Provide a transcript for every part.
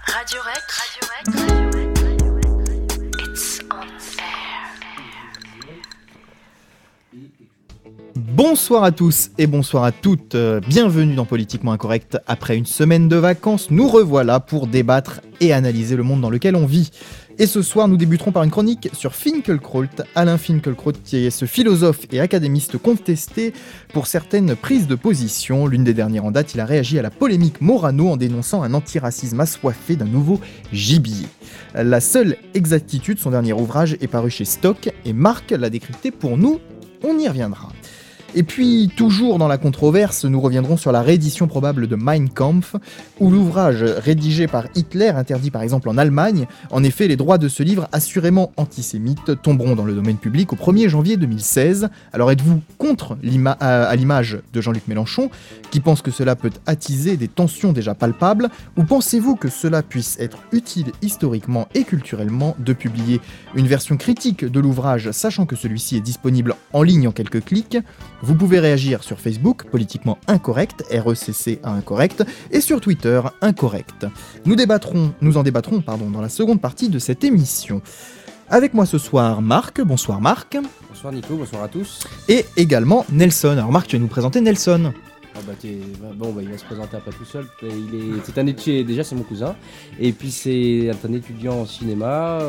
Radio Rec. It's on air. Bonsoir à tous et bonsoir à toutes, bienvenue dans Politiquement Incorrect. Après une semaine de vacances, nous revoilà pour débattre et analyser le monde dans lequel on vit. Et ce soir, nous débuterons par une chronique sur Finkielkraut, Alain Finkielkraut, qui est ce philosophe et académiste contesté pour certaines prises de position. L'une des dernières en date, il a réagi à la polémique Morano en dénonçant un antiracisme assoiffé d'un nouveau gibier. La seule exactitude, son dernier ouvrage, est paru chez Stock et Marc l'a décrypté pour nous, on y reviendra. Et puis, toujours dans la controverse, nous reviendrons sur la réédition probable de Mein Kampf, ou l'ouvrage rédigé par Hitler, interdit par exemple en Allemagne. En effet, les droits de ce livre, assurément antisémite, tomberont dans le domaine public au 1er janvier 2016. Alors êtes-vous contre à l'image de Jean-Luc Mélenchon, qui pense que cela peut attiser des tensions déjà palpables, ou pensez-vous que cela puisse être utile historiquement et culturellement de publier une version critique de l'ouvrage, sachant que celui-ci est disponible en ligne en quelques clics? Vous pouvez réagir sur Facebook, Politiquement Incorrect, RECC à Incorrect, et sur Twitter, Incorrect. Nous en débattrons dans la seconde partie de cette émission. Avec moi ce soir, Marc. Bonsoir Marc. Bonsoir Nico, bonsoir à tous. Et également Nelson. Alors Marc, tu vas nous présenter Nelson. Il va se présenter après tout seul. C'est un étudiant, déjà c'est mon cousin, et puis c'est un étudiant en cinéma.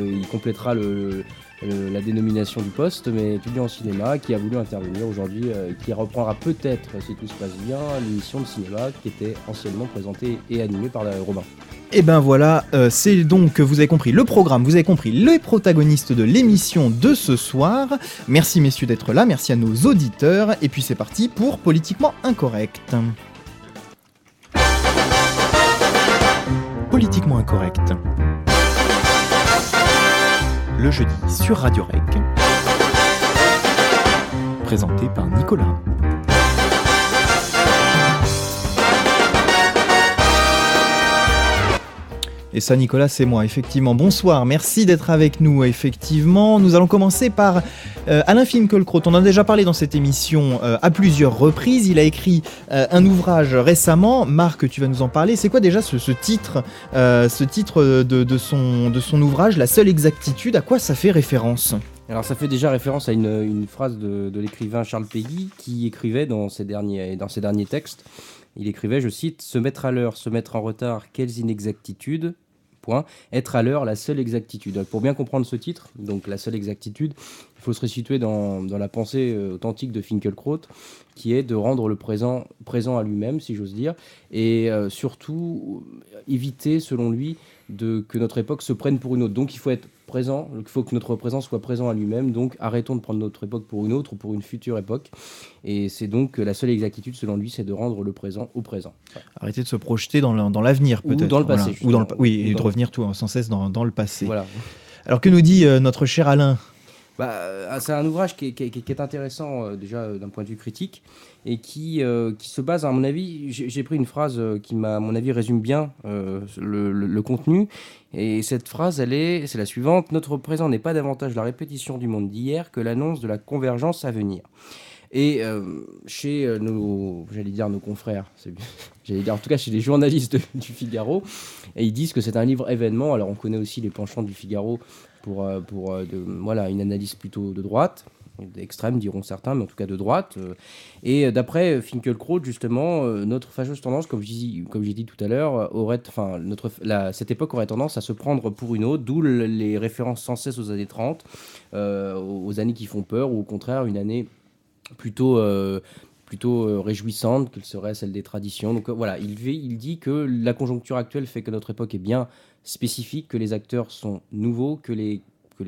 Il complétera la dénomination du poste, mais étudiant en cinéma qui a voulu intervenir aujourd'hui, qui reprendra peut-être, si tout se passe bien, l'émission de cinéma qui était anciennement présentée et animée par Robin. Et ben voilà, c'est donc, vous avez compris le programme, vous avez compris les protagonistes de l'émission de ce soir. Merci messieurs d'être là, merci à nos auditeurs, et puis c'est parti pour Politiquement Incorrect. Politiquement Incorrect. Le jeudi sur Radio Rec. Présenté par Nicolas. Et ça, Nicolas, c'est moi, effectivement. Bonsoir, merci d'être avec nous, effectivement. Nous allons commencer par Alain Finkielkraut. On en a déjà parlé dans cette émission à plusieurs reprises. Il a écrit un ouvrage récemment. Marc, tu vas nous en parler. C'est quoi déjà ce titre de son ouvrage, La seule exactitude? À quoi ça fait référence ? Alors ça fait déjà référence à une phrase de l'écrivain Charles Péguy qui écrivait dans ses derniers textes. Il écrivait, je cite, « Se mettre à l'heure, se mettre en retard, quelles inexactitudes ?» Être à l'heure, la seule exactitude. Donc, pour bien comprendre ce titre, donc la seule exactitude, il faut se resituer dans la pensée authentique de Finkielkraut, qui est de rendre le présent à lui-même, si j'ose dire, et surtout éviter, selon lui, que notre époque se prenne pour une autre. Donc il faut être présent, il faut que notre présent soit présent à lui-même, donc arrêtons de prendre notre époque pour une autre ou pour une future époque. Et c'est donc la seule exactitude, selon lui, c'est de rendre le présent au présent. Arrêter de se projeter dans l'avenir, peut-être. Ou dans le passé. Voilà. Et de revenir sans cesse dans le passé. Voilà. Alors que nous dit notre cher Alain ? C'est un ouvrage qui est intéressant déjà d'un point de vue critique et qui se base, à mon avis, j'ai pris une phrase qui, à mon avis, résume bien le contenu. Et cette phrase, c'est la suivante: « Notre présent n'est pas davantage la répétition du monde d'hier que l'annonce de la convergence à venir. » Et chez nos confrères, en tout cas chez les journalistes du Figaro, et ils disent que c'est un livre événement. Alors on connaît aussi les penchants du Figaro pour une analyse plutôt de droite, d'extrême diront certains, mais en tout cas de droite. Et d'après Finkielkraut, justement, notre fâcheuse tendance, comme j'ai dit tout à l'heure, cette époque aurait tendance à se prendre pour une autre, d'où les références sans cesse aux années 30, aux années qui font peur, ou au contraire une année plutôt réjouissante, qu'elle serait celle des traditions. Donc voilà, il dit que la conjoncture actuelle fait que notre époque est bien spécifique, que les acteurs sont nouveaux, que les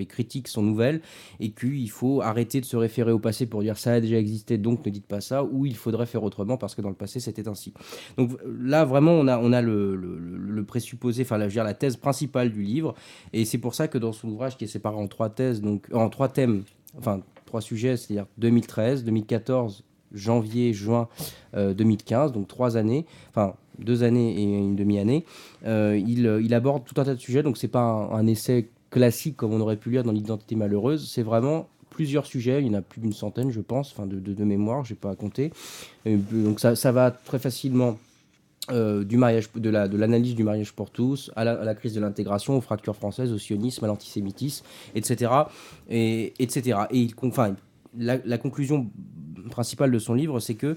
critiques sont nouvelles, et qu'il faut arrêter de se référer au passé pour dire ça a déjà existé, donc ne dites pas ça, ou il faudrait faire autrement parce que dans le passé c'était ainsi. Donc là vraiment on a le présupposé, la thèse principale du livre, et c'est pour ça que dans son ouvrage qui est séparé en trois thèses, donc en trois thèmes, trois sujets, c'est-à-dire 2013, 2014, janvier, juin 2015, donc 3 années, 2 années et une demi-année. Il aborde tout un tas de sujets, donc c'est pas un essai classique comme on aurait pu lire dans l'Identité malheureuse, c'est vraiment plusieurs sujets, il y en a plus d'une centaine, je pense, enfin de mémoire, j'ai pas à compter. Donc ça va très facilement du mariage, de l'analyse du mariage pour tous, à la crise de l'intégration, aux fractures françaises, au sionisme, à l'antisémitisme, etc. etc. Et la conclusion principale de son livre, c'est que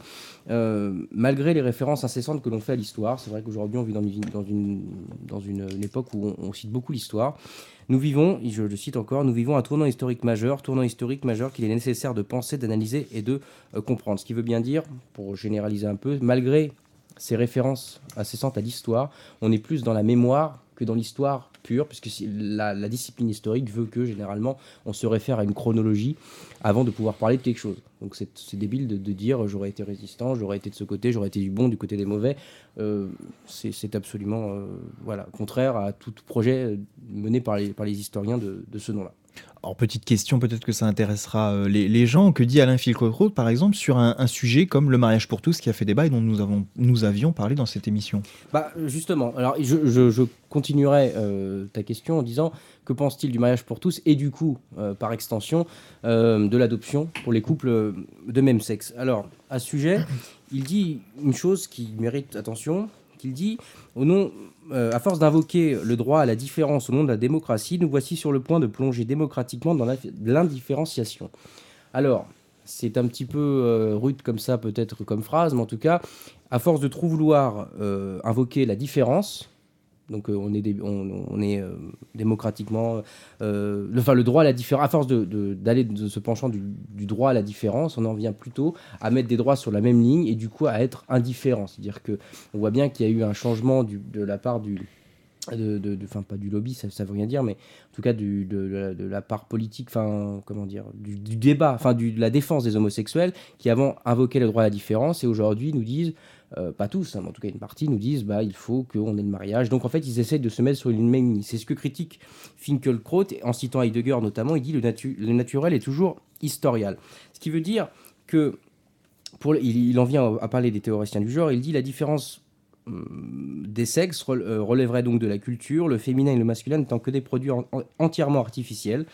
malgré les références incessantes que l'on fait à l'histoire, c'est vrai qu'aujourd'hui on vit dans une époque où on cite beaucoup l'histoire, nous vivons, je le cite encore, nous vivons un tournant historique majeur qu'il est nécessaire de penser, d'analyser et de comprendre. Ce qui veut bien dire, pour généraliser un peu, malgré ces références incessantes à l'histoire, on est plus dans la mémoire que dans l'histoire pure, puisque la discipline historique veut que, généralement, on se réfère à une chronologie avant de pouvoir parler de quelque chose. Donc c'est débile de dire j'aurais été résistant, j'aurais été de ce côté, j'aurais été du bon, du côté des mauvais. C'est absolument contraire à tout projet mené par les historiens de ce nom-là. Alors, petite question, peut-être que ça intéressera les gens. Que dit Alain Finkielkraut, par exemple, sur un sujet comme le mariage pour tous qui a fait débat et dont nous avions parlé dans cette émission? Justement, alors je continuerai ta question en disant que pense-t-il du mariage pour tous et du coup, par extension, de l'adoption pour les couples de même sexe. Alors, à ce sujet, il dit une chose qui mérite attention, qu'il dit à force d'invoquer le droit à la différence au nom de la démocratie, nous voici sur le point de plonger démocratiquement dans l'indifférenciation. Alors, c'est un petit peu rude comme ça, peut-être comme phrase, mais en tout cas, à force de trop vouloir invoquer la différence, donc on est démocratiquement... le droit à la différence, à force d'aller de ce penchant du droit à la différence, on en vient plutôt à mettre des droits sur la même ligne et du coup à être indifférent. C'est-à-dire qu'on voit bien qu'il y a eu un changement de la part pas du lobby, ça veut rien dire, mais en tout cas de la part politique, du débat, de la défense des homosexuels, qui avant invoquaient le droit à la différence et aujourd'hui nous disent, pas tous, mais en tout cas une partie, nous disent il faut qu'on ait le mariage. Donc en fait, ils essayent de se mettre sur une même ligne. C'est ce que critique Finkielkraut, en citant Heidegger notamment, il dit le naturel est toujours historial. Ce qui veut dire que, il en vient à parler des théoriciens du genre, il dit la différence des sexes relèverait donc de la culture, le féminin et le masculin n'étant que des produits entièrement artificiels.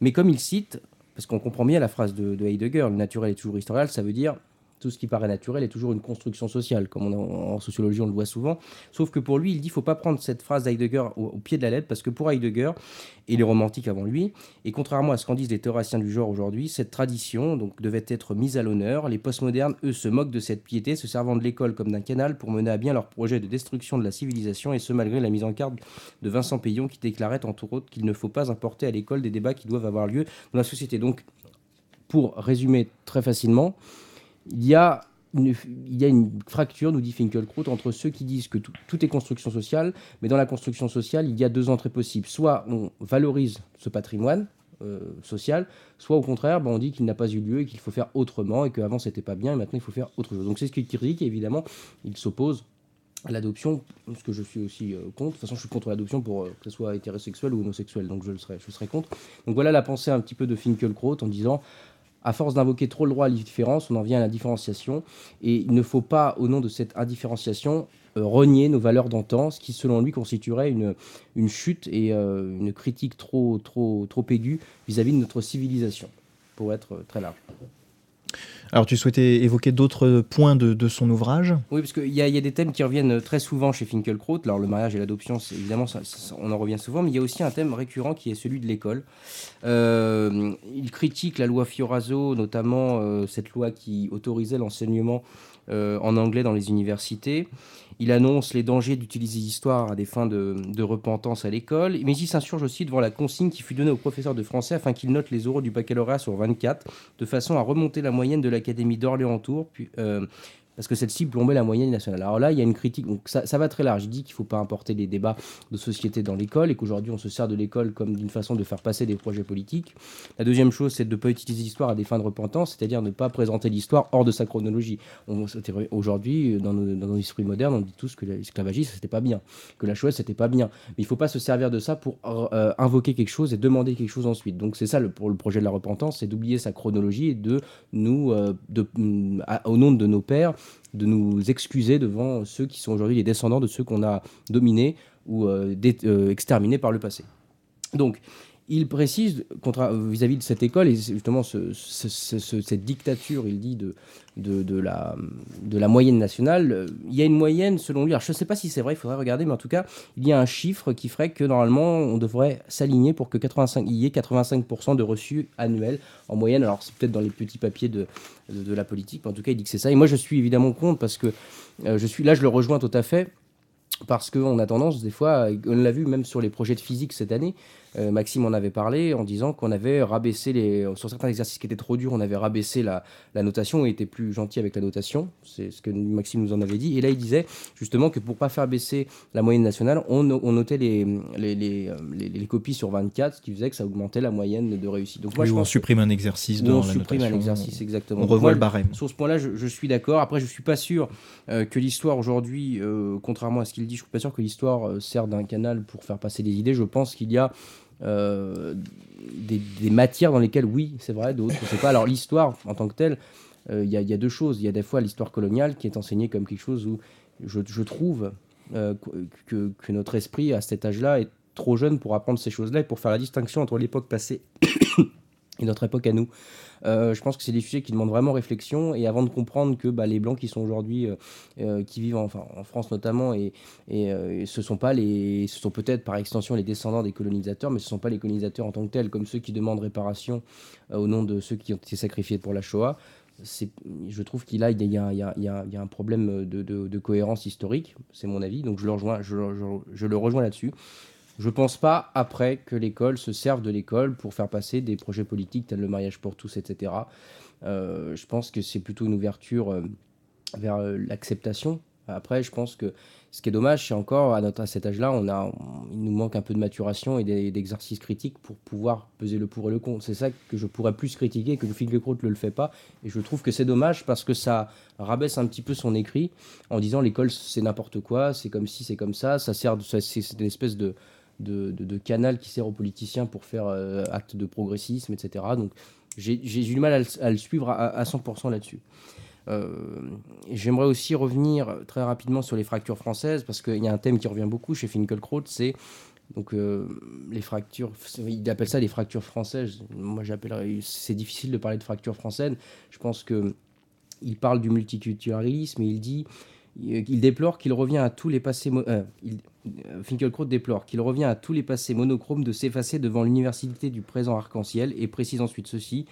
Mais comme il cite, parce qu'on comprend bien la phrase de Heidegger, le naturel est toujours historial, ça veut dire tout ce qui paraît naturel est toujours une construction sociale, comme en sociologie on le voit souvent. Sauf que pour lui, il dit qu'il ne faut pas prendre cette phrase d'Heidegger au pied de la lettre, parce que pour Heidegger, et les romantiques avant lui, et contrairement à ce qu'en disent les théoriciens du genre aujourd'hui, cette tradition devait être mise à l'honneur. Les postmodernes, eux, se moquent de cette piété, se servant de l'école comme d'un canal pour mener à bien leur projet de destruction de la civilisation, et ce malgré la mise en garde de Vincent Payon, qui déclarait entre autres qu'il ne faut pas importer à l'école des débats qui doivent avoir lieu dans la société. Donc, pour résumer très facilement, il y a une fracture, nous dit Finkielkraut, entre ceux qui disent que tout est construction sociale, mais dans la construction sociale, il y a deux entrées possibles. Soit on valorise ce patrimoine social, soit au contraire, on dit qu'il n'a pas eu lieu et qu'il faut faire autrement, et qu'avant c'était pas bien, et maintenant il faut faire autre chose. Donc c'est ce qu'il critique, et évidemment, il s'oppose à l'adoption, ce que je suis aussi contre. De toute façon, je suis contre l'adoption pour que ce soit hétérosexuel ou homosexuel, donc je serai contre. Donc voilà la pensée un petit peu de Finkielkraut en disant... À force d'invoquer trop le droit à la différence, on en vient à la différenciation. Et il ne faut pas, au nom de cette indifférenciation, renier nos valeurs d'antan, ce qui, selon lui, constituerait une chute et une critique trop aiguë vis-à-vis de notre civilisation, pour être très large. Alors, tu souhaitais évoquer d'autres points de son ouvrage ? Oui, parce qu'il y a des thèmes qui reviennent très souvent chez Finkielkraut. Alors, le mariage et l'adoption, évidemment, on en revient souvent, mais il y a aussi un thème récurrent qui est celui de l'école. Il critique la loi Fioraso, notamment cette loi qui autorisait l'enseignement en anglais dans les universités. Il annonce les dangers d'utiliser l'histoire à des fins de repentance à l'école, mais il s'insurge aussi devant la consigne qui fut donnée aux professeurs de français afin qu'ils notent les oraux du baccalauréat sur 24, de façon à remonter la moyenne de l'Académie d'Orléans-Tours, parce que celle-ci plombait la moyenne nationale. Alors là, il y a une critique, donc ça va très large. Il dit qu'il ne faut pas importer les débats de société dans l'école et qu'aujourd'hui, on se sert de l'école comme d'une façon de faire passer des projets politiques. La deuxième chose, c'est de ne pas utiliser l'histoire à des fins de repentance, c'est-à-dire ne pas présenter l'histoire hors de sa chronologie. Aujourd'hui, dans nos esprits modernes, on dit tous que l'esclavagisme, c'était pas bien, que la Shoah, c'était pas bien. Mais il ne faut pas se servir de ça pour invoquer quelque chose et demander quelque chose ensuite. Donc c'est ça, pour le projet de la repentance, c'est d'oublier sa chronologie et de nous, au nom de nos pères, de nous excuser devant ceux qui sont aujourd'hui les descendants de ceux qu'on a dominés ou exterminés par le passé. Donc, Il précise, vis-à-vis de cette école, et justement cette dictature, il dit, de la moyenne nationale, il y a une moyenne selon lui. Alors je ne sais pas si c'est vrai, il faudrait regarder, mais en tout cas, il y a un chiffre qui ferait que normalement, on devrait s'aligner pour que il y ait 85% de reçus annuels en moyenne. Alors c'est peut-être dans les petits papiers de la politique, mais en tout cas, il dit que c'est ça. Et moi, je suis évidemment contre parce que je le rejoins tout à fait. Parce qu'on a tendance, des fois, on l'a vu même sur les projets de physique cette année, Maxime en avait parlé en disant qu'on avait rabaissé sur certains exercices qui étaient trop durs, on avait rabaissé la notation et était plus gentil avec la notation. C'est ce que Maxime nous en avait dit. Et là, il disait justement que pour ne pas faire baisser la moyenne nationale, on notait les copies sur 24, ce qui faisait que ça augmentait la moyenne de réussite. Donc moi, on supprime un exercice dans la notation. On supprime un exercice, exactement. On revoit le barème. Sur ce point-là, je suis d'accord. Après, je ne suis pas sûr que l'histoire aujourd'hui, contrairement à ce qu'il dit, je ne suis pas sûr que l'histoire sert d'un canal pour faire passer des idées. Je pense qu'il y a des matières dans lesquelles, oui, c'est vrai, d'autres, je sais pas. Alors, l'histoire, en tant que telle, il y a deux choses. Il y a des fois l'histoire coloniale qui est enseignée comme quelque chose où je trouve que notre esprit, à cet âge-là, est trop jeune pour apprendre ces choses-là et pour faire la distinction entre l'époque passée et notre époque à nous. Je pense que c'est des sujets qui demandent vraiment réflexion, et avant de comprendre que les Blancs qui sont aujourd'hui, qui vivent en France notamment, et ce sont peut-être par extension les descendants des colonisateurs, mais ce ne sont pas les colonisateurs en tant que tels, comme ceux qui demandent réparation au nom de ceux qui ont été sacrifiés pour la Shoah. Je trouve qu'il y a un problème de cohérence historique, c'est mon avis, donc je le rejoins là-dessus. Je pense pas, après, que l'école se serve de l'école pour faire passer des projets politiques tels le mariage pour tous, etc. Je pense que c'est plutôt une ouverture vers l'acceptation. Après, je pense que ce qui est dommage, c'est encore, à cet âge-là, il nous manque un peu de maturation et d'exercices critiques pour pouvoir peser le pour et le contre. C'est ça que je pourrais plus critiquer, que Finkielkraut ne le fait pas. Et je trouve que c'est dommage parce que ça rabaisse un petit peu son écrit en disant l'école, c'est n'importe quoi, c'est comme ci, c'est comme ça. C'est une espèce de canal qui sert aux politiciens pour faire acte de progressisme, etc. Donc j'ai du mal à le suivre à 100% là-dessus. J'aimerais aussi revenir très rapidement sur les fractures françaises, parce qu'il y a un thème qui revient beaucoup chez Finkielkraut, c'est donc les fractures, il appelle ça les fractures françaises. Moi c'est difficile de parler de fractures françaises. Je pense qu'il parle du multiculturalisme et il déplore qu'il revient à tous les passés. Finkielkraut déplore qu'il revient à tous les passés monochromes de s'effacer devant l'universalité du présent arc-en-ciel, et précise ensuite ceci: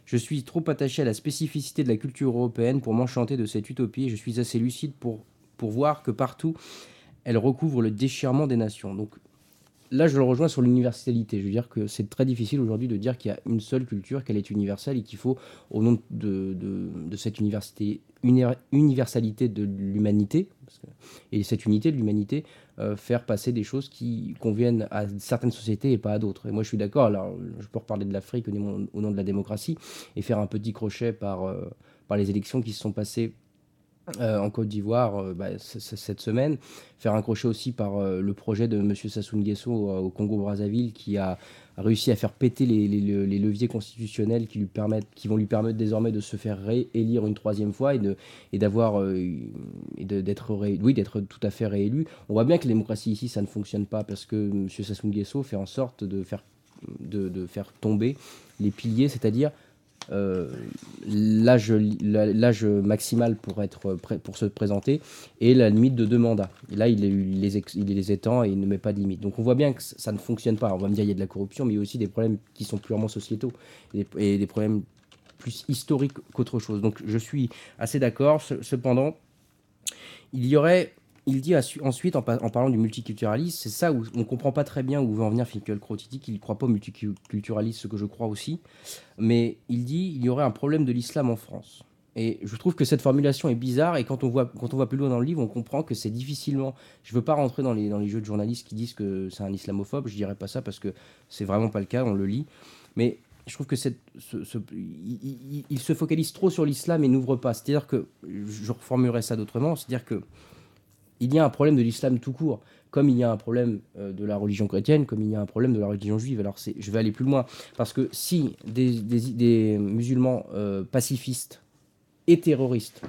je suis trop attaché à la spécificité de la culture européenne pour m'enchanter de cette utopie, et je suis assez lucide pour voir que partout elle recouvre le déchirement des nations. Donc là, je le rejoins sur l'universalité. Je veux dire que c'est très difficile aujourd'hui de dire qu'il y a une seule culture, qu'elle est universelle, et qu'il faut, au nom de cette universalité de l'humanité, et cette unité de l'humanité, faire passer des choses qui conviennent à certaines sociétés et pas à d'autres. Et moi, je suis d'accord. Alors, je peux reparler de l'Afrique au nom de la démocratie, et faire un petit crochet par les élections qui se sont passées en Côte d'Ivoire cette semaine, faire un crochet aussi par le projet de M. Sassou Nguesso au Congo-Brazzaville, qui a réussi à faire péter les leviers constitutionnels qui vont lui permettre désormais de se faire réélire une troisième fois d'être tout à fait réélu. On voit bien que la démocratie ici, ça ne fonctionne pas, parce que M. Sassou Nguesso fait en sorte de faire tomber les piliers, c'est-à-dire l'âge maximal pour se présenter, et la limite de 2 mandats. Et là, il les étend et il ne met pas de limite. Donc on voit bien que ça ne fonctionne pas. On va me dire qu'il y a de la corruption, mais il y a aussi des problèmes qui sont purement sociétaux et des problèmes plus historiques qu'autre chose. Donc je suis assez d'accord. Cependant, il dit ensuite, en parlant du multiculturalisme, c'est ça où on ne comprend pas très bien où veut en venir Finkielkraut. Il dit qu'il ne croit pas au multiculturalisme, ce que je crois aussi. Mais il dit qu'il y aurait un problème de l'islam en France. Et je trouve que cette formulation est bizarre, et quand on voit plus loin dans le livre, on comprend que c'est difficilement... Je ne veux pas rentrer dans les jeux de journalistes qui disent que c'est un islamophobe, je ne dirais pas ça parce que c'est vraiment pas le cas, on le lit. Mais je trouve que il se focalise trop sur l'islam et n'ouvre pas. C'est-à-dire que, je reformulerai ça d'autrement, c'est-à-dire que il y a un problème de l'islam tout court, comme il y a un problème de la religion chrétienne, comme il y a un problème de la religion juive. Alors je vais aller plus loin, parce que si des musulmans pacifistes et terroristes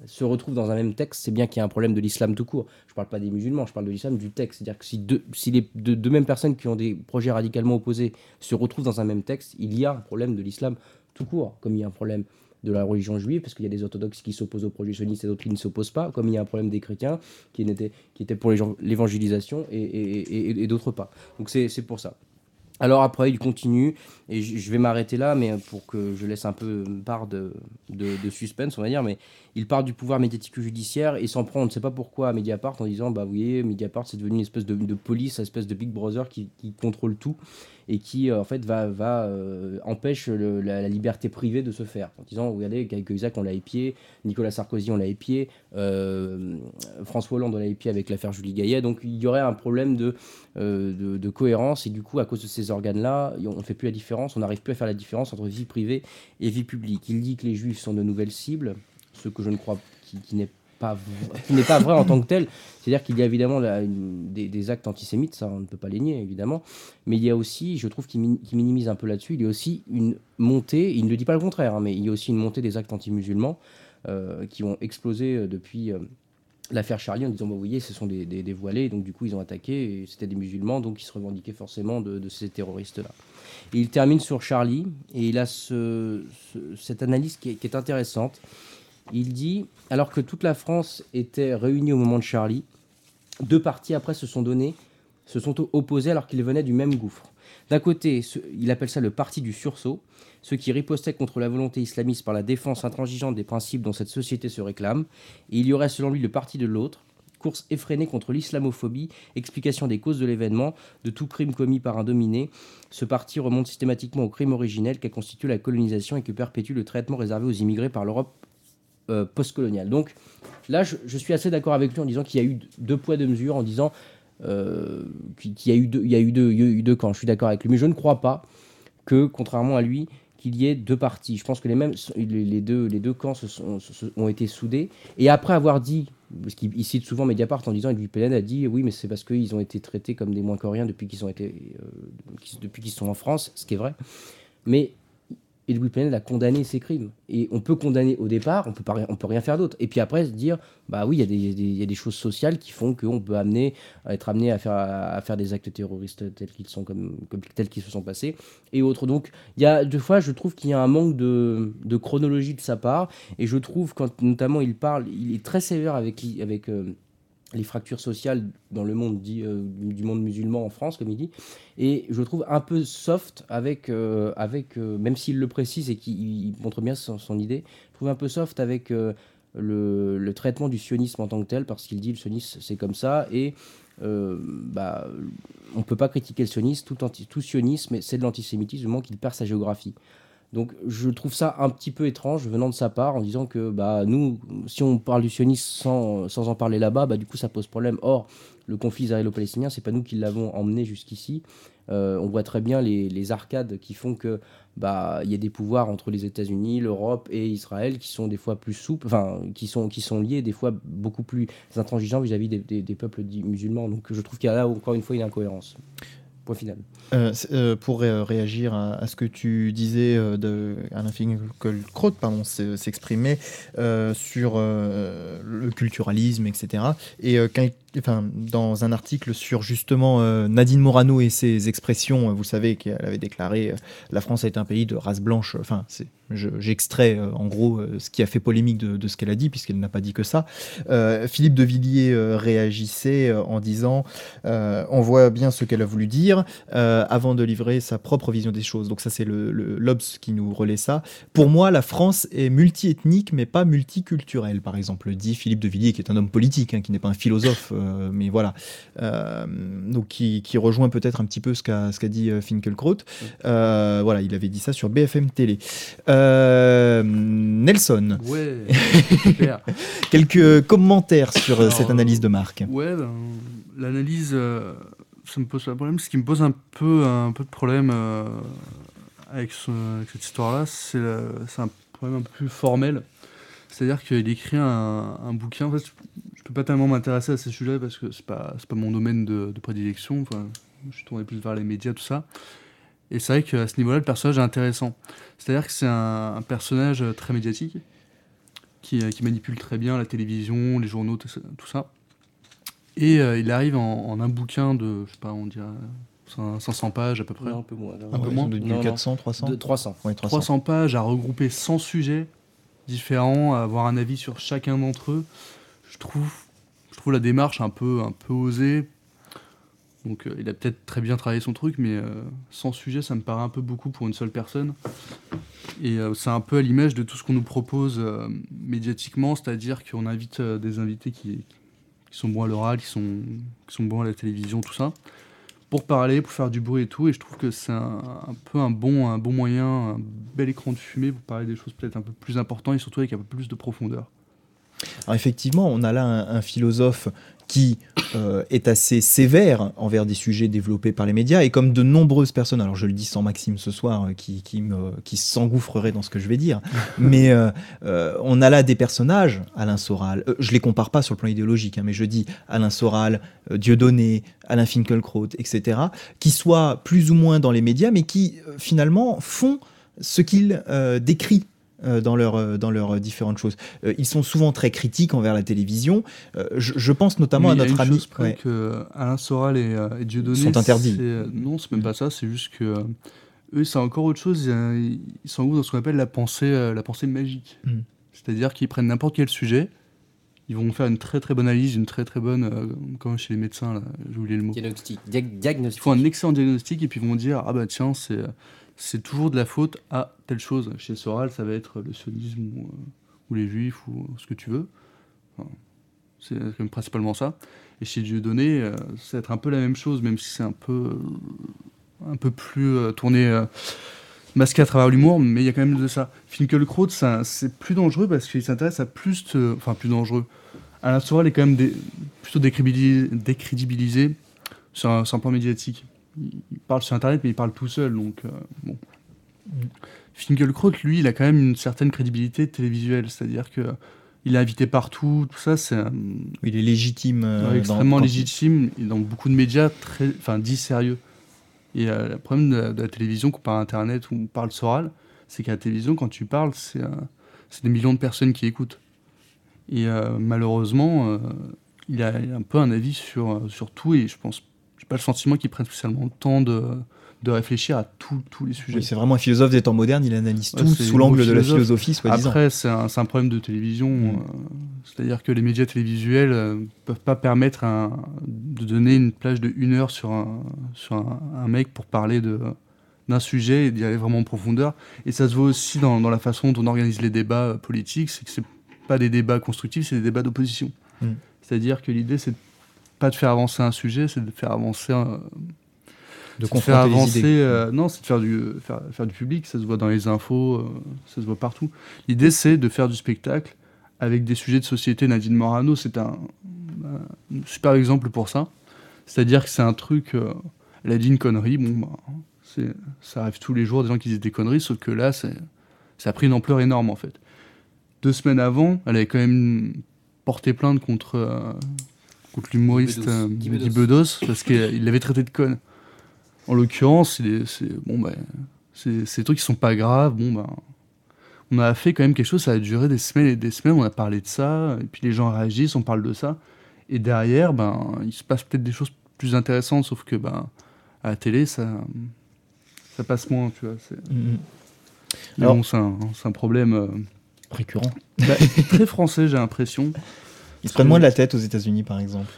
se retrouvent dans un même texte, c'est bien qu'il y a un problème de l'islam tout court. Je ne parle pas des musulmans, je parle de l'islam du texte. C'est-à-dire que si les deux mêmes personnes qui ont des projets radicalement opposés se retrouvent dans un même texte, il y a un problème de l'islam tout court, comme il y a un problème de la religion juive, parce qu'il y a des orthodoxes qui s'opposent au projet sioniste et d'autres qui ne s'opposent pas, comme il y a un problème des chrétiens qui étaient pour l'évangélisation et d'autres pas. Donc c'est pour ça. Alors après, il continue, et je vais m'arrêter là, mais pour que je laisse un peu part de suspense, on va dire, mais il part du pouvoir médiatique judiciaire et s'en prend, on ne sait pas pourquoi, à Mediapart, en disant, bah vous voyez, Mediapart, c'est devenu une espèce de police, une espèce de Big Brother qui contrôle tout, et qui, en fait, empêche la liberté privée de se faire. En disant, regardez, Cahuzac, on l'a épié, Nicolas Sarkozy, on l'a épié, François Hollande, on l'a épié avec l'affaire Julie Gaillet, donc il y aurait un problème de cohérence, et du coup, à cause de ces organes-là, on ne fait plus la différence, on n'arrive plus à faire la différence entre vie privée et vie publique. Il dit que les juifs sont de nouvelles cibles, ce que je ne crois qui n'est pas vrai en tant que tel. C'est-à-dire qu'il y a évidemment des actes antisémites, ça on ne peut pas les nier évidemment, mais il y a aussi, je trouve qu'il minimise un peu là-dessus, il y a aussi une montée, il ne dit pas le contraire, hein, mais il y a aussi une montée des actes anti-musulmans qui ont explosé depuis l'affaire Charlie, en disant, bah, vous voyez, ce sont des voilés, donc du coup ils ont attaqué, et c'était des musulmans, donc ils se revendiquaient forcément de ces terroristes-là. Et il termine sur Charlie, et il a cette analyse qui est intéressante. Il dit, alors que toute la France était réunie au moment de Charlie, deux partis après se sont opposés alors qu'ils venaient du même gouffre. D'un côté, il appelle ça le parti du sursaut, ceux qui ripostaient contre la volonté islamiste par la défense intransigeante des principes dont cette société se réclame. Et il y aurait selon lui le parti de l'autre, course effrénée contre l'islamophobie, explication des causes de l'événement, de tout crime commis par un dominé. Ce parti remonte systématiquement au crime originel qu'a constitué la colonisation et que perpétue le traitement réservé aux immigrés par l'Europe postcoloniale. Donc là, je suis assez d'accord avec lui en disant qu'il y a eu deux poids, deux mesures, en disant qu'il y a eu deux camps. Je suis d'accord avec lui, mais je ne crois pas que, contrairement à lui, qu'il y ait deux partis. Je pense que les deux camps ont été soudés. Et après avoir dit, parce qu'il cite souvent Mediapart en disant, Edoui Plenel a dit, oui, mais c'est parce qu'ils ont été traités comme des moins coréens depuis qu'ils sont en France, ce qui est vrai. Mais Edoui Plenel a condamné ces crimes. Et on peut condamner au départ, on peut rien faire d'autre. Et puis après, se dire, bah oui, il y a des choses sociales qui font qu'on peut être amené à faire des actes terroristes tels qu'ils se sont passés, et autres. Donc, il y a deux fois, je trouve qu'il y a un manque de chronologie de sa part. Et je trouve, quand notamment il est très sévère avec les fractures sociales dans le monde du monde musulman en France, comme il dit, et je trouve un peu soft avec même s'il le précise et qu'il montre bien son idée, je trouve un peu soft avec le traitement du sionisme en tant que tel, parce qu'il dit le sionisme c'est comme ça, et on peut pas critiquer le sionisme, tout sionisme c'est de l'antisémitisme, du moment qu'il perd sa géographie. Donc je trouve ça un petit peu étrange venant de sa part, en disant que nous, si on parle du sionisme sans en parler là-bas, du coup ça pose problème. Or, le conflit israélo-palestinien, c'est pas nous qui l'avons emmené jusqu'ici. On voit très bien les arcades qui font que y a des pouvoirs entre les États-Unis, l'Europe et Israël qui sont des fois plus souples, qui sont liés des fois beaucoup plus intransigeants vis-à-vis des peuples dits musulmans. Donc je trouve qu'il y a là encore une fois une incohérence. Point final. Pour réagir à ce que tu disais, Alain Finkielkraut s'exprimait sur le culturalisme, etc. Et dans un article sur justement Nadine Morano et ses expressions, vous savez qu'elle avait déclaré la France est un pays de race blanche. J'extrais en gros ce qui a fait polémique de ce qu'elle a dit, puisqu'elle n'a pas dit que ça. Philippe de Villiers réagissait en disant on voit bien ce qu'elle a voulu dire avant de livrer sa propre vision des choses. Donc ça, c'est l'Obs qui nous relaie ça. Pour moi, la France est multiethnique mais pas multiculturelle, par exemple, dit Philippe de Villiers, qui est un homme politique, qui n'est pas un philosophe, mais voilà. Donc qui rejoint peut-être un petit peu ce qu'a dit Finkielkraut. Voilà, il avait dit ça sur BFM Télé. Nelson. Ouais, super. Quelques commentaires sur cette analyse de Marc. Ouais, l'analyse, ça me pose pas de problème. Ce qui me pose un peu de problème avec cette histoire-là, c'est un problème un peu plus formel. C'est-à-dire qu'il écrit un bouquin. En fait, je peux pas tellement m'intéresser à ces sujets parce que c'est pas mon domaine de prédilection. Enfin, je suis tourné plus vers les médias, tout ça. Et c'est vrai qu'à ce niveau-là, le personnage est intéressant. C'est-à-dire que c'est un personnage très médiatique qui manipule très bien la télévision, les journaux, tout ça. Et il arrive en un bouquin de, je sais pas, on dirait 500 pages à peu près. Non, un peu moins. Un peu moins, de Non, non. 400, 300 De 300. Ouais, 300. 300 pages à regrouper 100 sujets différents, à avoir un avis sur chacun d'entre eux. Je trouve la démarche un peu osée. Donc il a peut-être très bien travaillé son truc, mais 100 sujets, ça me paraît un peu beaucoup pour une seule personne. Et c'est un peu à l'image de tout ce qu'on nous propose médiatiquement, c'est-à-dire qu'on invite des invités qui sont bons à l'oral, qui sont bons à la télévision, tout ça, pour parler, pour faire du bruit et tout. Et je trouve que c'est un peu un bon moyen, un bel écran de fumée pour parler des choses peut-être un peu plus importantes et surtout avec un peu plus de profondeur. Alors effectivement, on a là un philosophe qui est assez sévère envers des sujets développés par les médias, et comme de nombreuses personnes, alors je le dis sans Maxime ce soir, qui s'engouffrerait dans ce que je vais dire, mais on a là des personnages, Alain Soral, je les compare pas sur le plan idéologique, hein, mais je dis Alain Soral, Dieudonné, Alain Finkielkraut, etc., qui soient plus ou moins dans les médias, mais qui finalement font ce qu'ils décrivent dans leurs différentes choses. Ils sont souvent très critiques envers la télévision. Je pense notamment à notre ami... Ouais. Que Alain Soral et Dieudonné sont interdits. Non, c'est même pas ça, c'est juste que eux, c'est encore autre chose. Ils s'engouffrent dans ce qu'on appelle la pensée magique. C'est-à-dire qu'ils prennent n'importe quel sujet, ils vont faire une très très bonne analyse, une très très bonne, comme chez les médecins, là, j'ai oublié le mot. Diagnostic. Ils font un excellent diagnostic et puis ils vont dire ah bah tiens, c'est toujours de la faute à telle chose. Chez Soral, ça va être le sionisme ou les juifs ou ce que tu veux. Enfin, c'est quand même principalement ça. Et chez Dieudonné, ça va être un peu la même chose, même si c'est un peu plus tourné masqué à travers l'humour, mais il y a quand même de ça. Finkielkraut, c'est plus dangereux parce qu'il s'intéresse à plus dangereux. Alain Soral est quand même plutôt décrédibilisé sur un plan médiatique. Il parle sur Internet, mais il parle tout seul, donc bon. Finkielkraut, lui, il a quand même une certaine crédibilité télévisuelle, c'est-à-dire que il est invité partout, tout ça, il est légitime. Extrêmement légitime, et dans beaucoup de médias, dit sérieux. Et le problème de la télévision, comparé à Internet ou parle Soral, c'est qu'à la télévision, quand tu parles, c'est des millions de personnes qui écoutent. Et malheureusement, il a un peu un avis sur tout, et je pense, j'ai pas le sentiment qu'il prenne spécialement le temps de réfléchir à tous les sujets. Oui, c'est vraiment un philosophe des temps modernes, il analyse tout sous l'angle de la philosophie, soi-disant. Après, c'est un problème de télévision, c'est-à-dire que les médias télévisuels peuvent pas permettre de donner une plage de 1 heure sur un mec pour parler d'un sujet et d'y aller vraiment en profondeur. Et ça se voit aussi dans la façon dont on organise les débats politiques, c'est que c'est pas des débats constructifs, c'est des débats d'opposition. C'est-à-dire que l'idée, c'est pas de faire avancer un sujet, c'est de faire avancer de confronter les idées. Non, c'est de faire du public, ça se voit dans les infos, ça se voit partout. L'idée, c'est de faire du spectacle avec des sujets de société. Nadine Morano, c'est un super exemple pour ça. C'est-à-dire que c'est un truc... elle a dit une connerie, ça arrive tous les jours, des gens qui disent des conneries, sauf que là, ça a pris une ampleur énorme, en fait. 2 semaines avant, elle avait quand même porté plainte contre l'humoriste Guy Bedos, parce qu'il l'avait traité de conne. En l'occurrence, c'est des trucs qui sont pas graves. On a fait quand même quelque chose, ça a duré des semaines et des semaines, on a parlé de ça, et puis les gens réagissent, on parle de ça. Et derrière, il se passe peut-être des choses plus intéressantes, sauf que à la télé, ça passe moins, tu vois. Alors, c'est un problème récurrent. Très français, j'ai l'impression. Ils se prennent moins de la tête aux États-Unis, par exemple.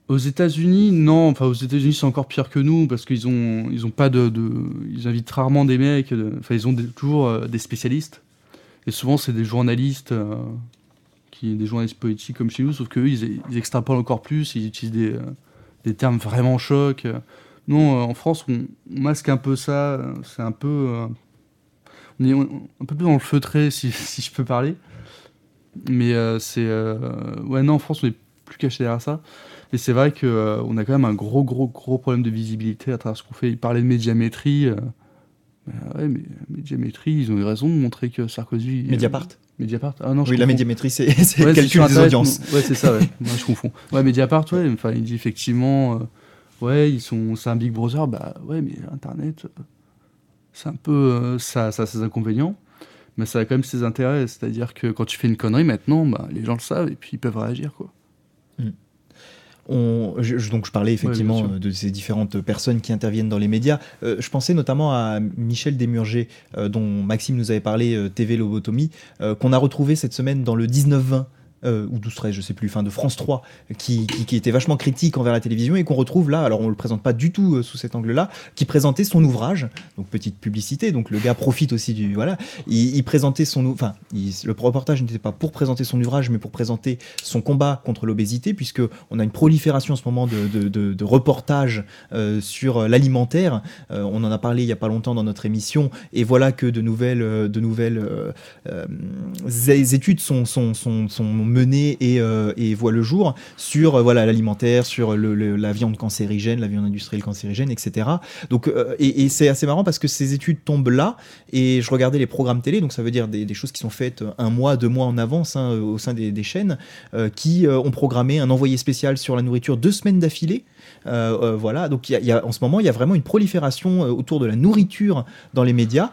Aux États-Unis, non. Enfin, aux États-Unis, c'est encore pire que nous parce qu'ils ont pas ils invitent rarement des mecs. Ils ont toujours des spécialistes. Et souvent, c'est des journalistes, des journalistes politiques comme chez nous, sauf qu'eux, ils extrapolent encore plus. Ils utilisent des termes vraiment chocs. Non, en France, on masque un peu ça. C'est un peu, on est un peu plus dans le feutré, si je peux parler. Mais non, en France, on est plus caché derrière ça. Et c'est vrai qu'on a quand même un gros problème de visibilité à travers ce qu'on fait. Il parlait de médiamétrie. Mais médiamétrie, ils ont eu raison de montrer que Sarkozy... Mediapart. Ah non, oui, la médiamétrie, c'est le calcul des audiences. Ouais, c'est ça, ouais. Moi, je confonds. Ouais, Mediapart, ouais. Enfin, il dit effectivement... c'est un Big Brother. Mais Internet, c'est un peu... ça a ses inconvénients. mais ça a quand même ses intérêts. C'est-à-dire que quand tu fais une connerie maintenant, les gens le savent et puis ils peuvent réagir, quoi. Donc je parlais effectivement de ces différentes personnes qui interviennent dans les médias. Je pensais notamment à Michel Desmurger, dont Maxime nous avait parlé, TV Lobotomie, qu'on a retrouvé cette semaine dans le 19-20. Ou 12-13, je sais plus, de France 3, qui était vachement critique envers la télévision et qu'on retrouve là, alors on le présente pas du tout sous cet angle-là, qui présentait son ouvrage, donc petite publicité, donc le gars profite aussi du... Voilà, il présentait le reportage n'était pas pour présenter son ouvrage, mais pour présenter son combat contre l'obésité, puisque on a une prolifération en ce moment de reportages sur l'alimentaire, on en a parlé il y a pas longtemps dans notre émission, et voilà que de nouvelles études sont menées et voient le jour sur l'alimentaire, sur la viande cancérigène, la viande industrielle cancérigène, etc. Donc, et c'est assez marrant parce que ces études tombent là, et je regardais les programmes télé, donc ça veut dire des choses qui sont faites 1 mois, 2 mois en avance au sein des chaînes, qui ont programmé un envoyé spécial sur la nourriture 2 semaines d'affilée. Voilà, donc en ce moment il y a vraiment une prolifération autour de la nourriture dans les médias.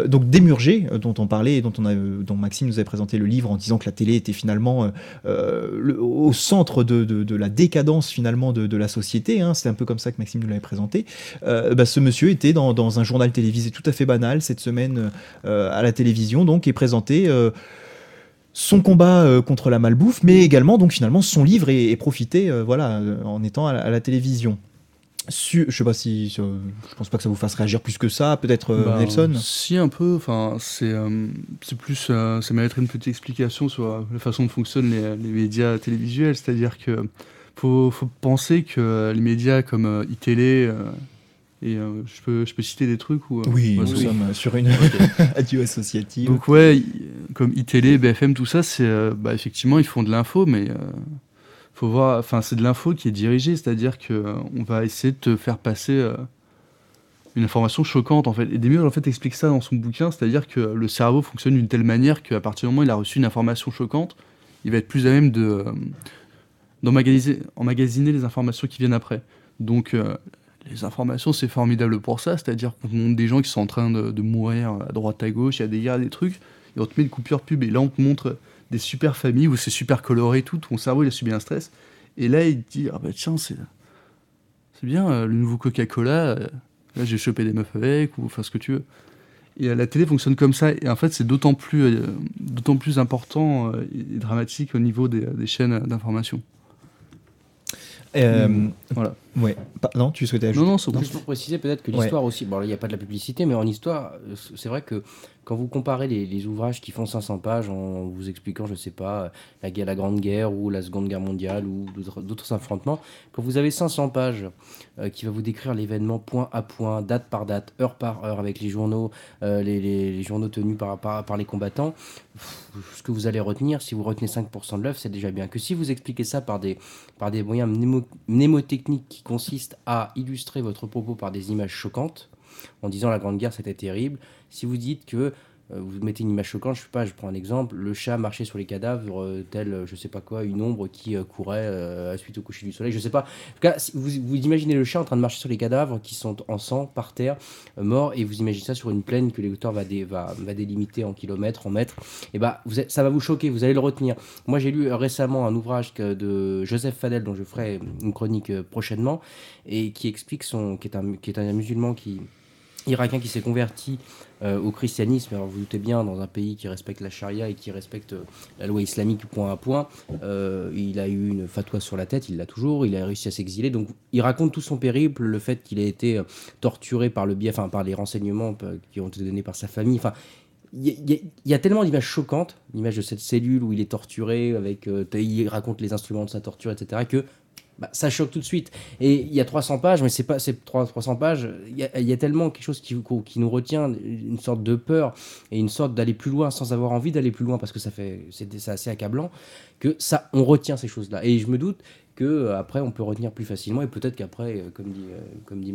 Donc Desmurger, dont on parlait et dont Maxime nous avait présenté le livre en disant que la télé était finalement au centre de la décadence finalement de la société, c'est un peu comme ça que Maxime nous l'avait présenté. Ce monsieur était dans un journal télévisé tout à fait banal cette semaine à la télévision, donc, et présentait son combat contre la malbouffe, mais également donc finalement son livre et profiter en étant à la télévision. Je sais pas si je pense pas que ça vous fasse réagir plus que ça, peut-être Nelson. Si, un peu, c'est plus ça mériterait une petite explication sur la façon dont fonctionnent les médias télévisuels, c'est-à-dire que faut penser que les médias comme iTélé et je peux citer des trucs où nous sommes sur une radio associative. Donc comme iTélé, BFM, tout ça, c'est effectivement ils font de l'info, mais faut voir, c'est de l'info qui est dirigée, c'est-à-dire que on va essayer de te faire passer une information choquante en fait. Et Desmurger en fait explique ça dans son bouquin, c'est-à-dire que le cerveau fonctionne d'une telle manière qu'à partir du moment où il a reçu une information choquante, il va être plus à même d'emmagasiner les informations qui viennent après. Donc les informations, c'est formidable pour ça, c'est-à-dire qu'on te montre des gens qui sont en train de mourir à droite à gauche, il y a des gars, des trucs, et on te met une coupure pub, et là on te montre des super familles où c'est super coloré et tout, ton cerveau il a subi un stress, et là il te dit tiens, c'est bien, le nouveau Coca-Cola, là j'ai chopé des meufs avec, ou ce que tu veux. Et la télé fonctionne comme ça, et en fait c'est d'autant plus important et dramatique au niveau des chaînes d'information. Voilà. Ouais. Non, tu souhaitais ajouter? Non, juste pour préciser peut-être que l'histoire aussi, bon, il n'y a pas de la publicité, mais en histoire, c'est vrai que quand vous comparez les ouvrages qui font 500 pages en vous expliquant, je sais pas, la Grande Guerre ou la Seconde Guerre mondiale ou d'autres affrontements, quand vous avez 500 pages qui va vous décrire l'événement point à point, date par date, heure par heure, avec les journaux, les journaux tenus par les combattants, ce que vous allez retenir, si vous retenez 5% de l'œuvre, c'est déjà bien. Que si vous expliquez ça par des moyens mnémotechniques qui consistent à illustrer votre propos par des images choquantes, en disant la Grande Guerre c'était terrible, si vous dites que vous mettez une image choquante, je prends un exemple, le chat marchait sur les cadavres, tel, je sais pas quoi, une ombre qui courait suite au coucher du soleil, je sais pas. En tout cas, vous imaginez le chat en train de marcher sur les cadavres qui sont en sang, par terre, morts, et vous imaginez ça sur une plaine que l'auteur va délimiter en kilomètres, en mètres, et ça va vous choquer, vous allez le retenir. Moi, j'ai lu récemment un ouvrage de Joseph Fadel, dont je ferai une chronique prochainement, et qui explique qui est un musulman irakien qui s'est converti au christianisme. Alors vous doutez bien, dans un pays qui respecte la charia et qui respecte la loi islamique point à point, il a eu une fatwa sur la tête, il l'a toujours, il a réussi à s'exiler. Donc il raconte tout son périple, le fait qu'il a été torturé par les renseignements qui ont été donnés par sa famille. Enfin, il y a tellement d'images choquantes, l'image de cette cellule où il est torturé, il raconte les instruments de sa torture, etc., que ça choque tout de suite. Et il y a 300 pages, mais c'est 300 pages, il y a tellement quelque chose qui nous retient, une sorte de peur et une sorte d'aller plus loin sans avoir envie d'aller plus loin, parce que c'est assez accablant, que ça, on retient ces choses-là. Et je me doute qu'après on peut retenir plus facilement, et peut-être qu'après, comme dit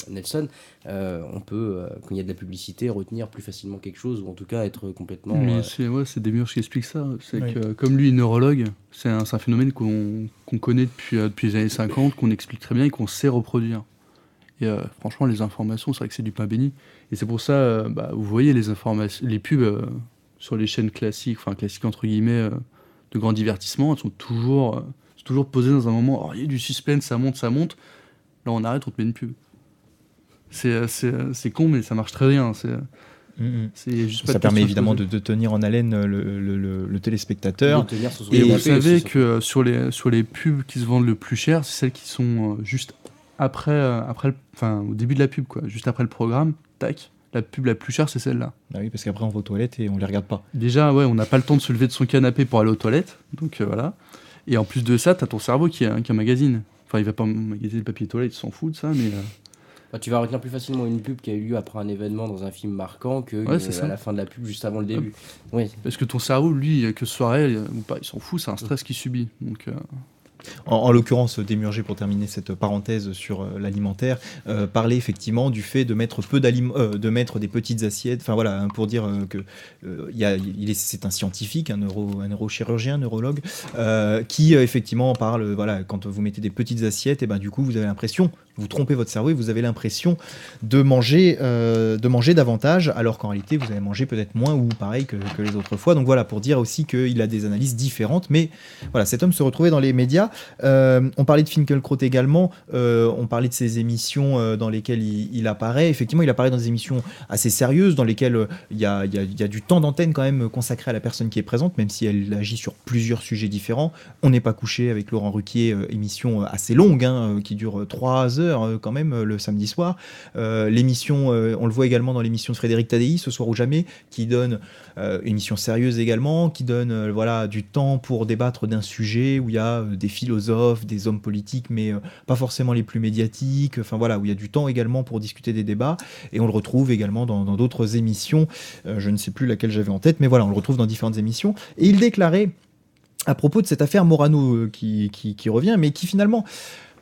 Nelson, on peut, quand il y a de la publicité, retenir plus facilement quelque chose, ou en tout cas être complètement... Mais c'est Desmurger qui explique ça, c'est que comme lui est neurologue, c'est un phénomène qu'on connaît depuis les années 50, qu'on explique très bien et qu'on sait reproduire. Et franchement, les informations, c'est vrai que c'est du pain béni. Et c'est pour ça, vous voyez les informations, les pubs sur les chaînes classiques, enfin classiques entre guillemets, de grand divertissement, elles sont toujours posées dans un moment, il y a du suspense, ça monte. Là, on arrête, on te met une pub. C'est con, mais ça marche très bien. C'est juste pas Ça de permet questions évidemment posées. de tenir en haleine le téléspectateur. De tenir sur son Et vous canapé savez aussi, que sur les pubs qui se vendent le plus cher, c'est celles qui sont juste au début de la pub, quoi. Juste après le programme, tac, la pub la plus chère, c'est celle-là. Ah oui, parce qu'après on va aux toilettes et on les regarde pas. Déjà, ouais, on n'a pas le temps de se lever de son canapé pour aller aux toilettes, donc voilà. Et en plus de ça, t'as ton cerveau qui magazine. Enfin, il va pas magasiner le papier toilette, il s'en fout de ça, mais... Tu vas retenir plus facilement une pub qui a eu lieu après un événement dans un film marquant que Ouais, c'est ça. à la fin de la pub juste avant le début. Oui. Parce que ton cerveau, lui, que ce soit réel ou pas, il s'en fout, c'est un stress qu'il subit. Donc, En l'occurrence, Démurger, pour terminer cette parenthèse sur l'alimentaire, parlait effectivement du fait de mettre de mettre des petites assiettes. Enfin voilà, hein, pour dire que c'est un scientifique, un neurochirurgien, un neurologue, qui effectivement parle. Voilà, quand vous mettez des petites assiettes, et ben du coup, vous avez l'impression, vous trompez votre cerveau et vous avez l'impression de manger davantage, alors qu'en réalité, vous allez manger peut-être moins ou pareil que les autres fois. Donc voilà, pour dire aussi qu'il a des analyses différentes. Mais voilà, cet homme se retrouvait dans les médias. On parlait de Finkielkraut également, on parlait de ses émissions dans lesquelles il apparaît. Effectivement, il apparaît dans des émissions assez sérieuses, dans lesquelles il y a du temps d'antenne quand même consacré à la personne qui est présente, même si elle agit sur plusieurs sujets différents. On n'est pas couché avec Laurent Ruquier, émission assez longue, qui dure 3 heures quand même le samedi soir. L'émission, on le voit également dans l'émission de Frédéric Tadei, Ce soir ou jamais, qui donne une émission sérieuse également, qui donne du temps pour débattre d'un sujet où il y a des philosophes, des hommes politiques, mais pas forcément les plus médiatiques, enfin voilà, où il y a du temps également pour discuter des débats, et on le retrouve également dans d'autres émissions, je ne sais plus laquelle j'avais en tête, mais voilà, on le retrouve dans différentes émissions, et il déclarait, à propos de cette affaire Morano qui revient, mais qui finalement...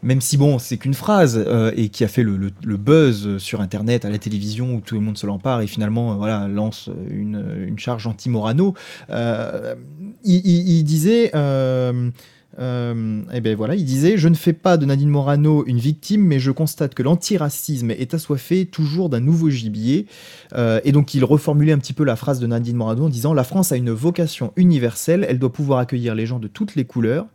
Même si bon, c'est qu'une phrase et qui a fait le buzz sur Internet, à la télévision où tout le monde se l'empare et finalement lance une charge anti-Morano. Il disait, il disait, je ne fais pas de Nadine Morano une victime, mais je constate que l'antiracisme est assoiffé toujours d'un nouveau gibier. Et donc il reformulait un petit peu la phrase de Nadine Morano en disant: la France a une vocation universelle, elle doit pouvoir accueillir les gens de toutes couleurs,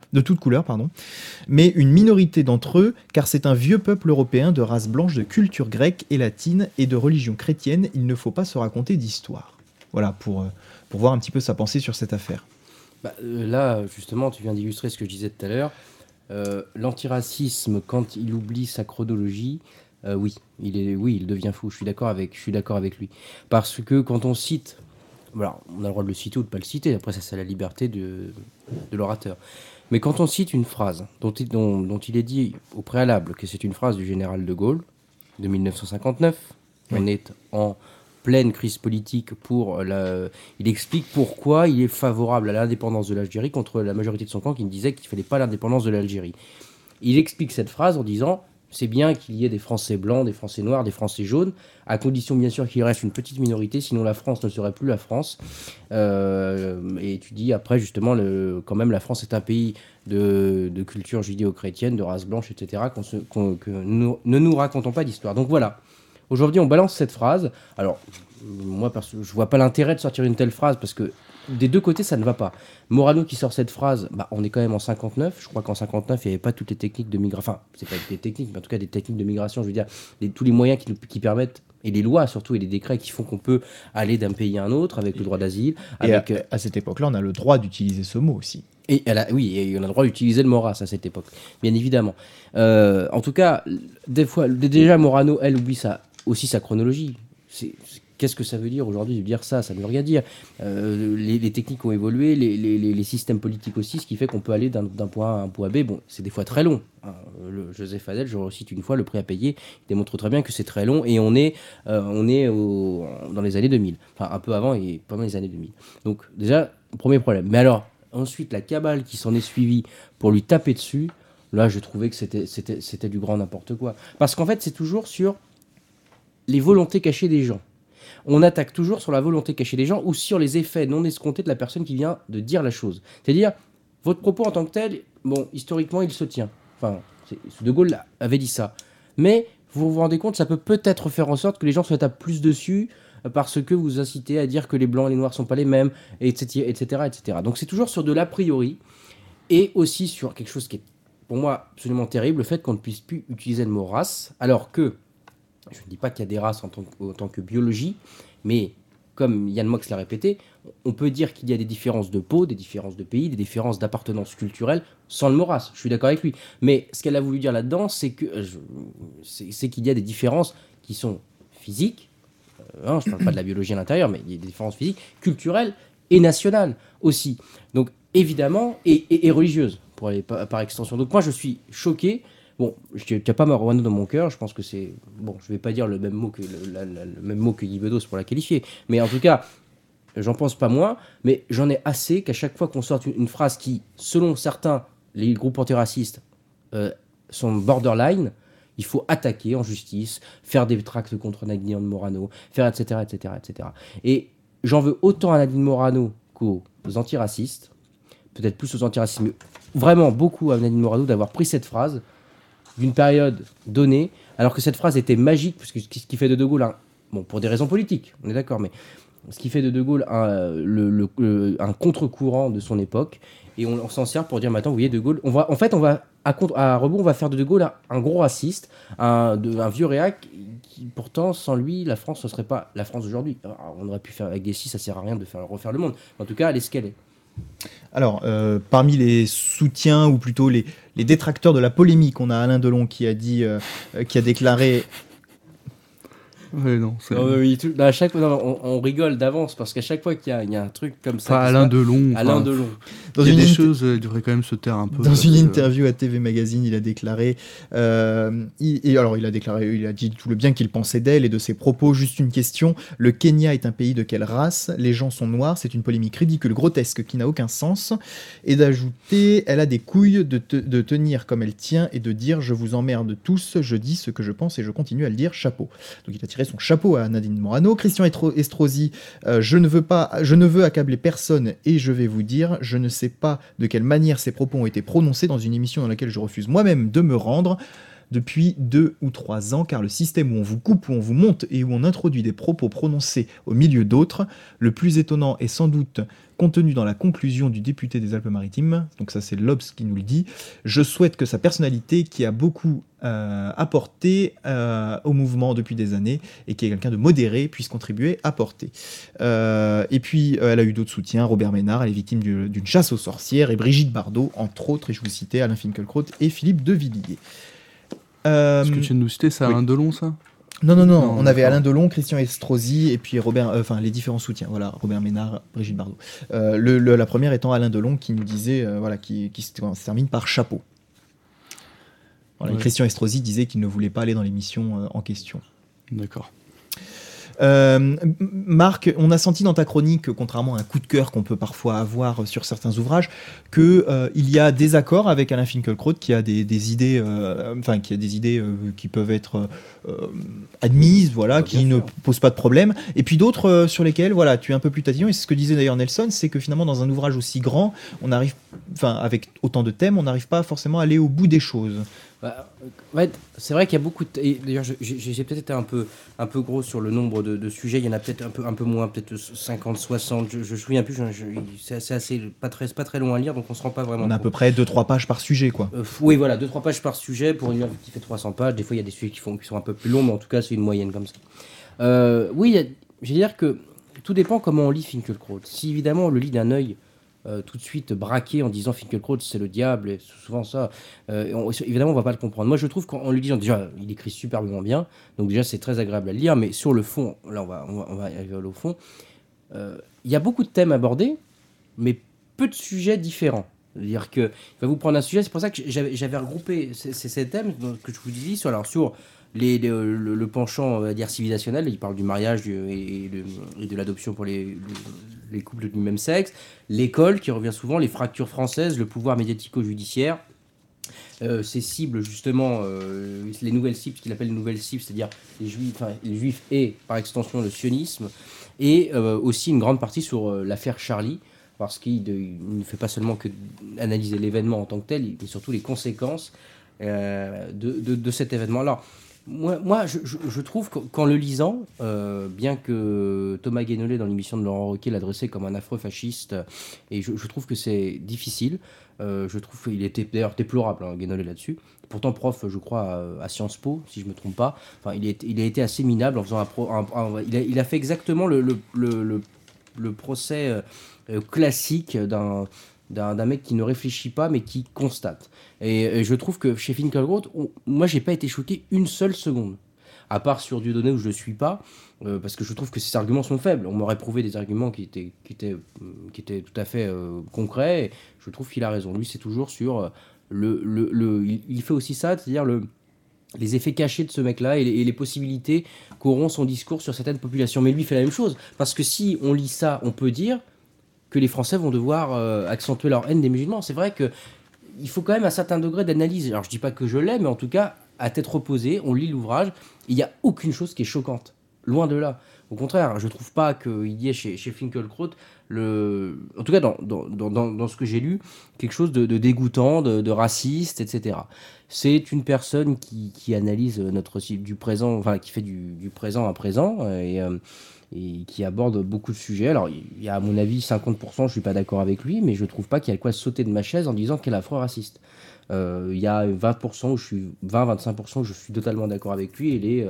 mais une minorité d'entre eux, car c'est un vieux peuple européen de race blanche, de culture grecque et latine et de religion chrétienne, il ne faut pas se raconter d'histoire. Voilà, pour voir un petit peu sa pensée sur cette affaire. Là, justement, tu viens d'illustrer ce que je disais tout à l'heure. L'antiracisme, quand il oublie sa chronologie, il devient fou. Je suis d'accord avec lui. Parce que quand on cite, voilà, on a le droit de le citer ou de ne pas le citer, après ça c'est la liberté de l'orateur. Mais quand on cite une phrase dont il est dit au préalable que c'est une phrase du général de Gaulle de 1959, oui. On est en pleine crise politique il explique pourquoi il est favorable à l'indépendance de l'Algérie contre la majorité de son camp qui ne disait qu'il ne fallait pas l'indépendance de l'Algérie. Il explique cette phrase en disant: c'est bien qu'il y ait des Français blancs, des Français noirs, des Français jaunes, à condition bien sûr qu'il reste une petite minorité, sinon la France ne serait plus la France. Et tu dis après justement, quand même la France est un pays de culture judéo-chrétienne, de race blanche, etc. Ne nous racontons pas d'histoire. Donc voilà, aujourd'hui on balance cette phrase. Alors moi je vois pas l'intérêt de sortir une telle phrase parce que des deux côtés ça ne va pas. Morano qui sort cette phrase, on est quand même en 59, je crois qu'en 59 il n'y avait pas toutes les techniques de migration, enfin c'est pas des techniques mais en tout cas des techniques de migration, je veux dire tous les moyens qui permettent, et les lois surtout et les décrets qui font qu'on peut aller d'un pays à un autre avec le droit d'asile. Et à cette époque-là on a le droit d'utiliser ce mot aussi. Et on a le droit d'utiliser le moras à cette époque, bien évidemment. En tout cas, des fois, déjà Morano, elle oublie aussi sa chronologie. Qu'est-ce que ça veut dire aujourd'hui de dire ça? Ça ne veut rien dire. Les techniques ont évolué, les systèmes politiques aussi, ce qui fait qu'on peut aller d'un point A à un point B. Bon, c'est des fois très long. Joseph Hadel, je recite une fois, le prix à payer, il démontre très bien que c'est très long et on est dans les années 2000. Enfin, un peu avant et pendant les années 2000. Donc déjà, premier problème. Mais alors, ensuite, la cabale qui s'en est suivie pour lui taper dessus, là, je trouvais que c'était du grand n'importe quoi. Parce qu'en fait, c'est toujours sur les volontés cachées des gens. On attaque toujours sur la volonté cachée des gens ou sur les effets non escomptés de la personne qui vient de dire la chose. C'est-à-dire, votre propos en tant que tel, bon, historiquement, il se tient. Enfin, De Gaulle avait dit ça. Mais vous vous rendez compte, ça peut peut-être faire en sorte que les gens se tapent plus dessus parce que vous incitez à dire que les blancs et les noirs sont pas les mêmes, etc., etc., etc. Donc c'est toujours sur de l'a priori et aussi sur quelque chose qui est pour moi absolument terrible, le fait qu'on ne puisse plus utiliser le mot race, alors que je ne dis pas qu'il y a des races en tant que biologie, mais comme Yann Mox l'a répété, on peut dire qu'il y a des différences de peau, des différences de pays, des différences d'appartenance culturelle, sans le mot race. Je suis d'accord avec lui. Mais ce qu'elle a voulu dire là-dedans, c'est qu'il y a des différences qui sont physiques. Je ne parle pas de la biologie à l'intérieur, mais il y a des différences physiques, culturelles et nationales aussi. Donc évidemment, et religieuses, pour aller par extension. Donc moi, je suis choqué. Bon, tu n'as pas Marouane dans mon cœur, je pense que c'est... Bon, je ne vais pas dire le même mot que Guy Bedos pour la qualifier, mais en tout cas, j'en pense pas moins, mais j'en ai assez qu'à chaque fois qu'on sorte une phrase qui, selon certains, les groupes antiracistes, sont borderline, il faut attaquer en justice, faire des tracts contre Nadine Morano, faire etc., etc., etc. Et j'en veux autant à Nadine Morano qu'aux antiracistes, peut-être plus aux antiracistes, mais vraiment beaucoup à Nadine Morano d'avoir pris cette phrase d'une période donnée, alors que cette phrase était magique, parce que ce qui fait de Gaulle, bon, pour des raisons politiques, on est d'accord, mais ce qui fait de Gaulle un contre-courant de son époque, et on s'en sert pour dire maintenant, vous voyez, De Gaulle, on va à rebours, on va faire de Gaulle un gros raciste, un vieux réac, qui pourtant, sans lui, la France ne serait pas la France d'aujourd'hui. On aurait pu faire avec des six, ça sert à rien de refaire le monde. En tout cas, elle est ce qu'elle est. Alors, parmi les soutiens, ou plutôt les détracteurs de la polémique, on a Alain Delon qui a déclaré... Ouais, non, c'est... À chaque fois, on rigole d'avance, parce qu'à chaque fois qu'il y a un truc comme ça... Pas Alain Delon. Alain Delon. Il y a des choses, il devrait quand même se taire un peu. Dans une interview à TV Magazine, il a déclaré... il a dit tout le bien qu'il pensait d'elle et de ses propos. Juste une question, le Kenya est un pays de quelle race? Les gens sont noirs, c'est une polémique ridicule, grotesque, qui n'a aucun sens. Et d'ajouter, elle a des couilles de tenir comme elle tient et de dire « je vous emmerde tous, je dis ce que je pense et je continue à le dire, chapeau ». Donc il a tiré son chapeau à Nadine Morano. Christian Estrosi, je ne veux accabler personne et je vais vous dire, je ne sais pas de quelle manière ces propos ont été prononcés dans une émission dans laquelle je refuse moi-même de me rendre depuis 2 ou 3 ans, car le système où on vous coupe, où on vous monte et où on introduit des propos prononcés au milieu d'autres, le plus étonnant est sans doute contenu dans la conclusion du député des Alpes-Maritimes, donc ça c'est l'Obs qui nous le dit, je souhaite que sa personnalité, qui a beaucoup apporté au mouvement depuis des années, et qui est quelqu'un de modéré, puisse contribuer à porter. Et puis elle a eu d'autres soutiens, Robert Ménard, elle est victime d'une chasse aux sorcières, et Brigitte Bardot, entre autres, et je vous citais Alain Finkielkraut et Philippe de Villiers. Ce que tu viens de nous citer, c'est Alain Delon, ça? Non, on avait Alain Delon, Christian Estrosi et puis les différents soutiens. Voilà, Robert Ménard, Brigitte Bardot. La première étant Alain Delon qui nous disait, qui se termine par chapeau. Voilà, ouais. Christian Estrosi disait qu'il ne voulait pas aller dans l'émission en question. D'accord. Marc, on a senti dans ta chronique, contrairement à un coup de cœur qu'on peut parfois avoir sur certains ouvrages, que il y a des accords avec Alain Finkielkraut, qui a des idées, qui peuvent être admises, voilà, qui ne posent pas de problème, et puis d'autres sur lesquels, voilà, tu es un peu plus tatillon. Et c'est ce que disait d'ailleurs Nelson, c'est que finalement dans un ouvrage aussi grand, avec autant de thèmes, on n'arrive pas forcément à aller au bout des choses. Ouais, c'est vrai qu'il y a beaucoup de... Et d'ailleurs, j'ai peut-être été un peu gros sur le nombre de sujets. Il y en a peut-être un peu moins, peut-être 50, 60. Je me souviens plus. C'est assez pas très long à lire, donc on se rend pas vraiment. On a à peu près 2-3 pages par sujet, quoi. Oui, voilà, 2-3 pages par sujet pour une œuvre qui fait 300 pages. Des fois, il y a des sujets qui sont un peu plus longs, mais en tout cas, c'est une moyenne comme ça. Oui, je veux dire que tout dépend comment on lit Finkielkraut. Si évidemment on le lit d'un œil tout de suite braqué en disant Finkielkraut c'est le diable, et souvent ça, évidemment on va pas le comprendre. Moi je trouve qu'en lui disant, déjà il écrit superbement bien, donc déjà c'est très agréable à lire, mais sur le fond, là on va arriver au fond, il y a beaucoup de thèmes abordés, mais peu de sujets différents. C'est-à-dire qu'il va vous prendre un sujet, c'est pour ça que j'avais regroupé ces thèmes que je vous dis sur le penchant, on va dire, civilisationnel. Il parle du mariage et de l'adoption pour les couples du même sexe, l'école qui revient souvent, les fractures françaises, le pouvoir médiatico-judiciaire, ces cibles justement, les nouvelles cibles, ce qu'il appelle les nouvelles cibles, c'est-à-dire les juifs et par extension le sionisme, et aussi une grande partie sur l'affaire Charlie, parce qu'il ne fait pas seulement que analyser l'événement en tant que tel, mais surtout les conséquences de cet événement. Alors, Je trouve qu'en le lisant, bien que Thomas Guénolé dans l'émission de Laurent Ruquier l'adressait comme un affreux fasciste, et je trouve que c'est difficile. Je trouve qu'il était d'ailleurs déplorable, hein, Guénolé là-dessus. Pourtant prof, je crois, à Sciences Po, si je me trompe pas. Enfin, il a été assez minable en faisant il a fait exactement le procès classique d'un mec qui ne réfléchit pas mais qui constate. Et je trouve que chez Finkielkraut, moi j'ai pas été choqué une seule seconde. À part sur Dieudonné où je ne suis pas, parce que je trouve que ces arguments sont faibles. On m'aurait prouvé des arguments qui étaient tout à fait concrets. Et je trouve qu'il a raison. Lui, c'est toujours sur il fait aussi ça, c'est-à-dire les effets cachés de ce mec-là et les possibilités qu'auront son discours sur certaines populations. Mais lui, il fait la même chose. Parce que si on lit ça, on peut dire que les Français vont devoir accentuer leur haine des musulmans. C'est vrai qu'il faut quand même un certain degré d'analyse. Alors, je dis pas que je l'ai, mais en tout cas, à tête reposée, on lit l'ouvrage, il n'y a aucune chose qui est choquante. Loin de là. Au contraire, je ne trouve pas qu'il y ait chez Finkielkraut, en tout cas dans ce que j'ai lu, quelque chose de dégoûtant, de raciste, etc. C'est une personne qui analyse du présent, enfin qui fait du présent à présent, et qui aborde beaucoup de sujets. Alors, il y a à mon avis 50%, je ne suis pas d'accord avec lui, mais je ne trouve pas qu'il y a de quoi sauter de ma chaise en disant qu'il est affreux raciste. Il y a 20-25% où je suis totalement d'accord avec lui, et les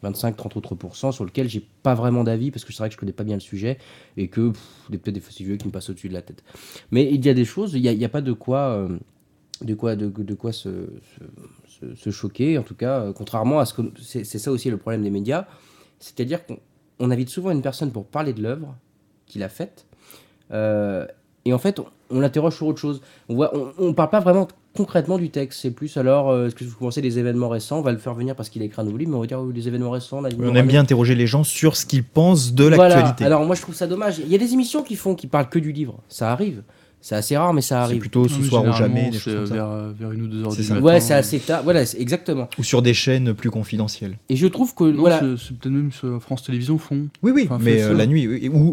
25-30 autres pourcents sur lesquels j'ai pas vraiment d'avis, parce que c'est vrai que je connais pas bien le sujet, et que peut-être des fastidieux qui me passent au-dessus de la tête. Mais il y a des choses, il n'y a pas de quoi se choquer, en tout cas, contrairement à ce que... C'est ça aussi le problème des médias, c'est-à-dire qu'on invite souvent une personne pour parler de l'œuvre qu'il a faite, et en fait, on l'interroge sur autre chose. On parle pas vraiment concrètement du texte. C'est plus alors, est-ce que vous pensez des événements récents? On va le faire venir parce qu'il a écrit un nouveau livre, mais on va dire les événements récents. On aime bien interroger les gens sur ce qu'ils pensent de voilà. l'actualité. Alors moi, je trouve ça dommage. Il y a des émissions qui parlent que du livre. Ça arrive. C'est assez rare, mais ça arrive. C'est plutôt Ce soir ou jamais, des choses comme ça. Vers 1 ou 2 heures du ça. matin. Ouais, c'est assez tard. Voilà, exactement. Ou sur des chaînes plus confidentielles. Et je trouve que Non, voilà. c'est peut-être même sur France Télévisions font. Oui, Enfin, mais ça. la nuit,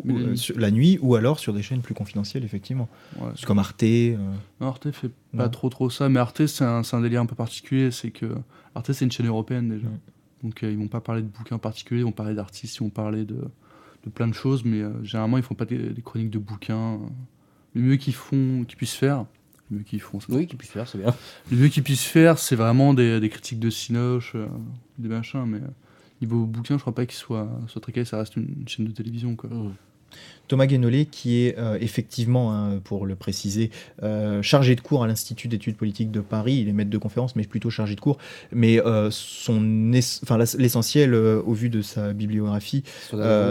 Mais la nuit, ou alors sur des chaînes plus confidentielles, effectivement. Ouais. C'est comme Arte. Non, Arte fait pas trop ça, mais Arte c'est un délire un peu particulier. C'est que Arte c'est une chaîne européenne déjà. Donc ils vont pas parler de bouquins particuliers, ils vont parler d'artistes, ils vont parler de plein de choses, mais généralement ils font pas des chroniques de bouquins. Le mieux qu'ils puissent faire, le mieux qu'ils font. Oui, qu'ils puissent faire, c'est bien. Le mieux qu'ils puissent faire, c'est vraiment des critiques de Cinoche, des machins, mais niveau bouquin, je crois pas qu'il soit très calé, ça reste une chaîne de télévision, quoi. Thomas Guénolé, qui est effectivement, pour le préciser, chargé de cours à l'Institut d'études politiques de Paris. Il est maître de conférence, mais plutôt chargé de cours. Mais l'essentiel, au vu de sa bibliographie,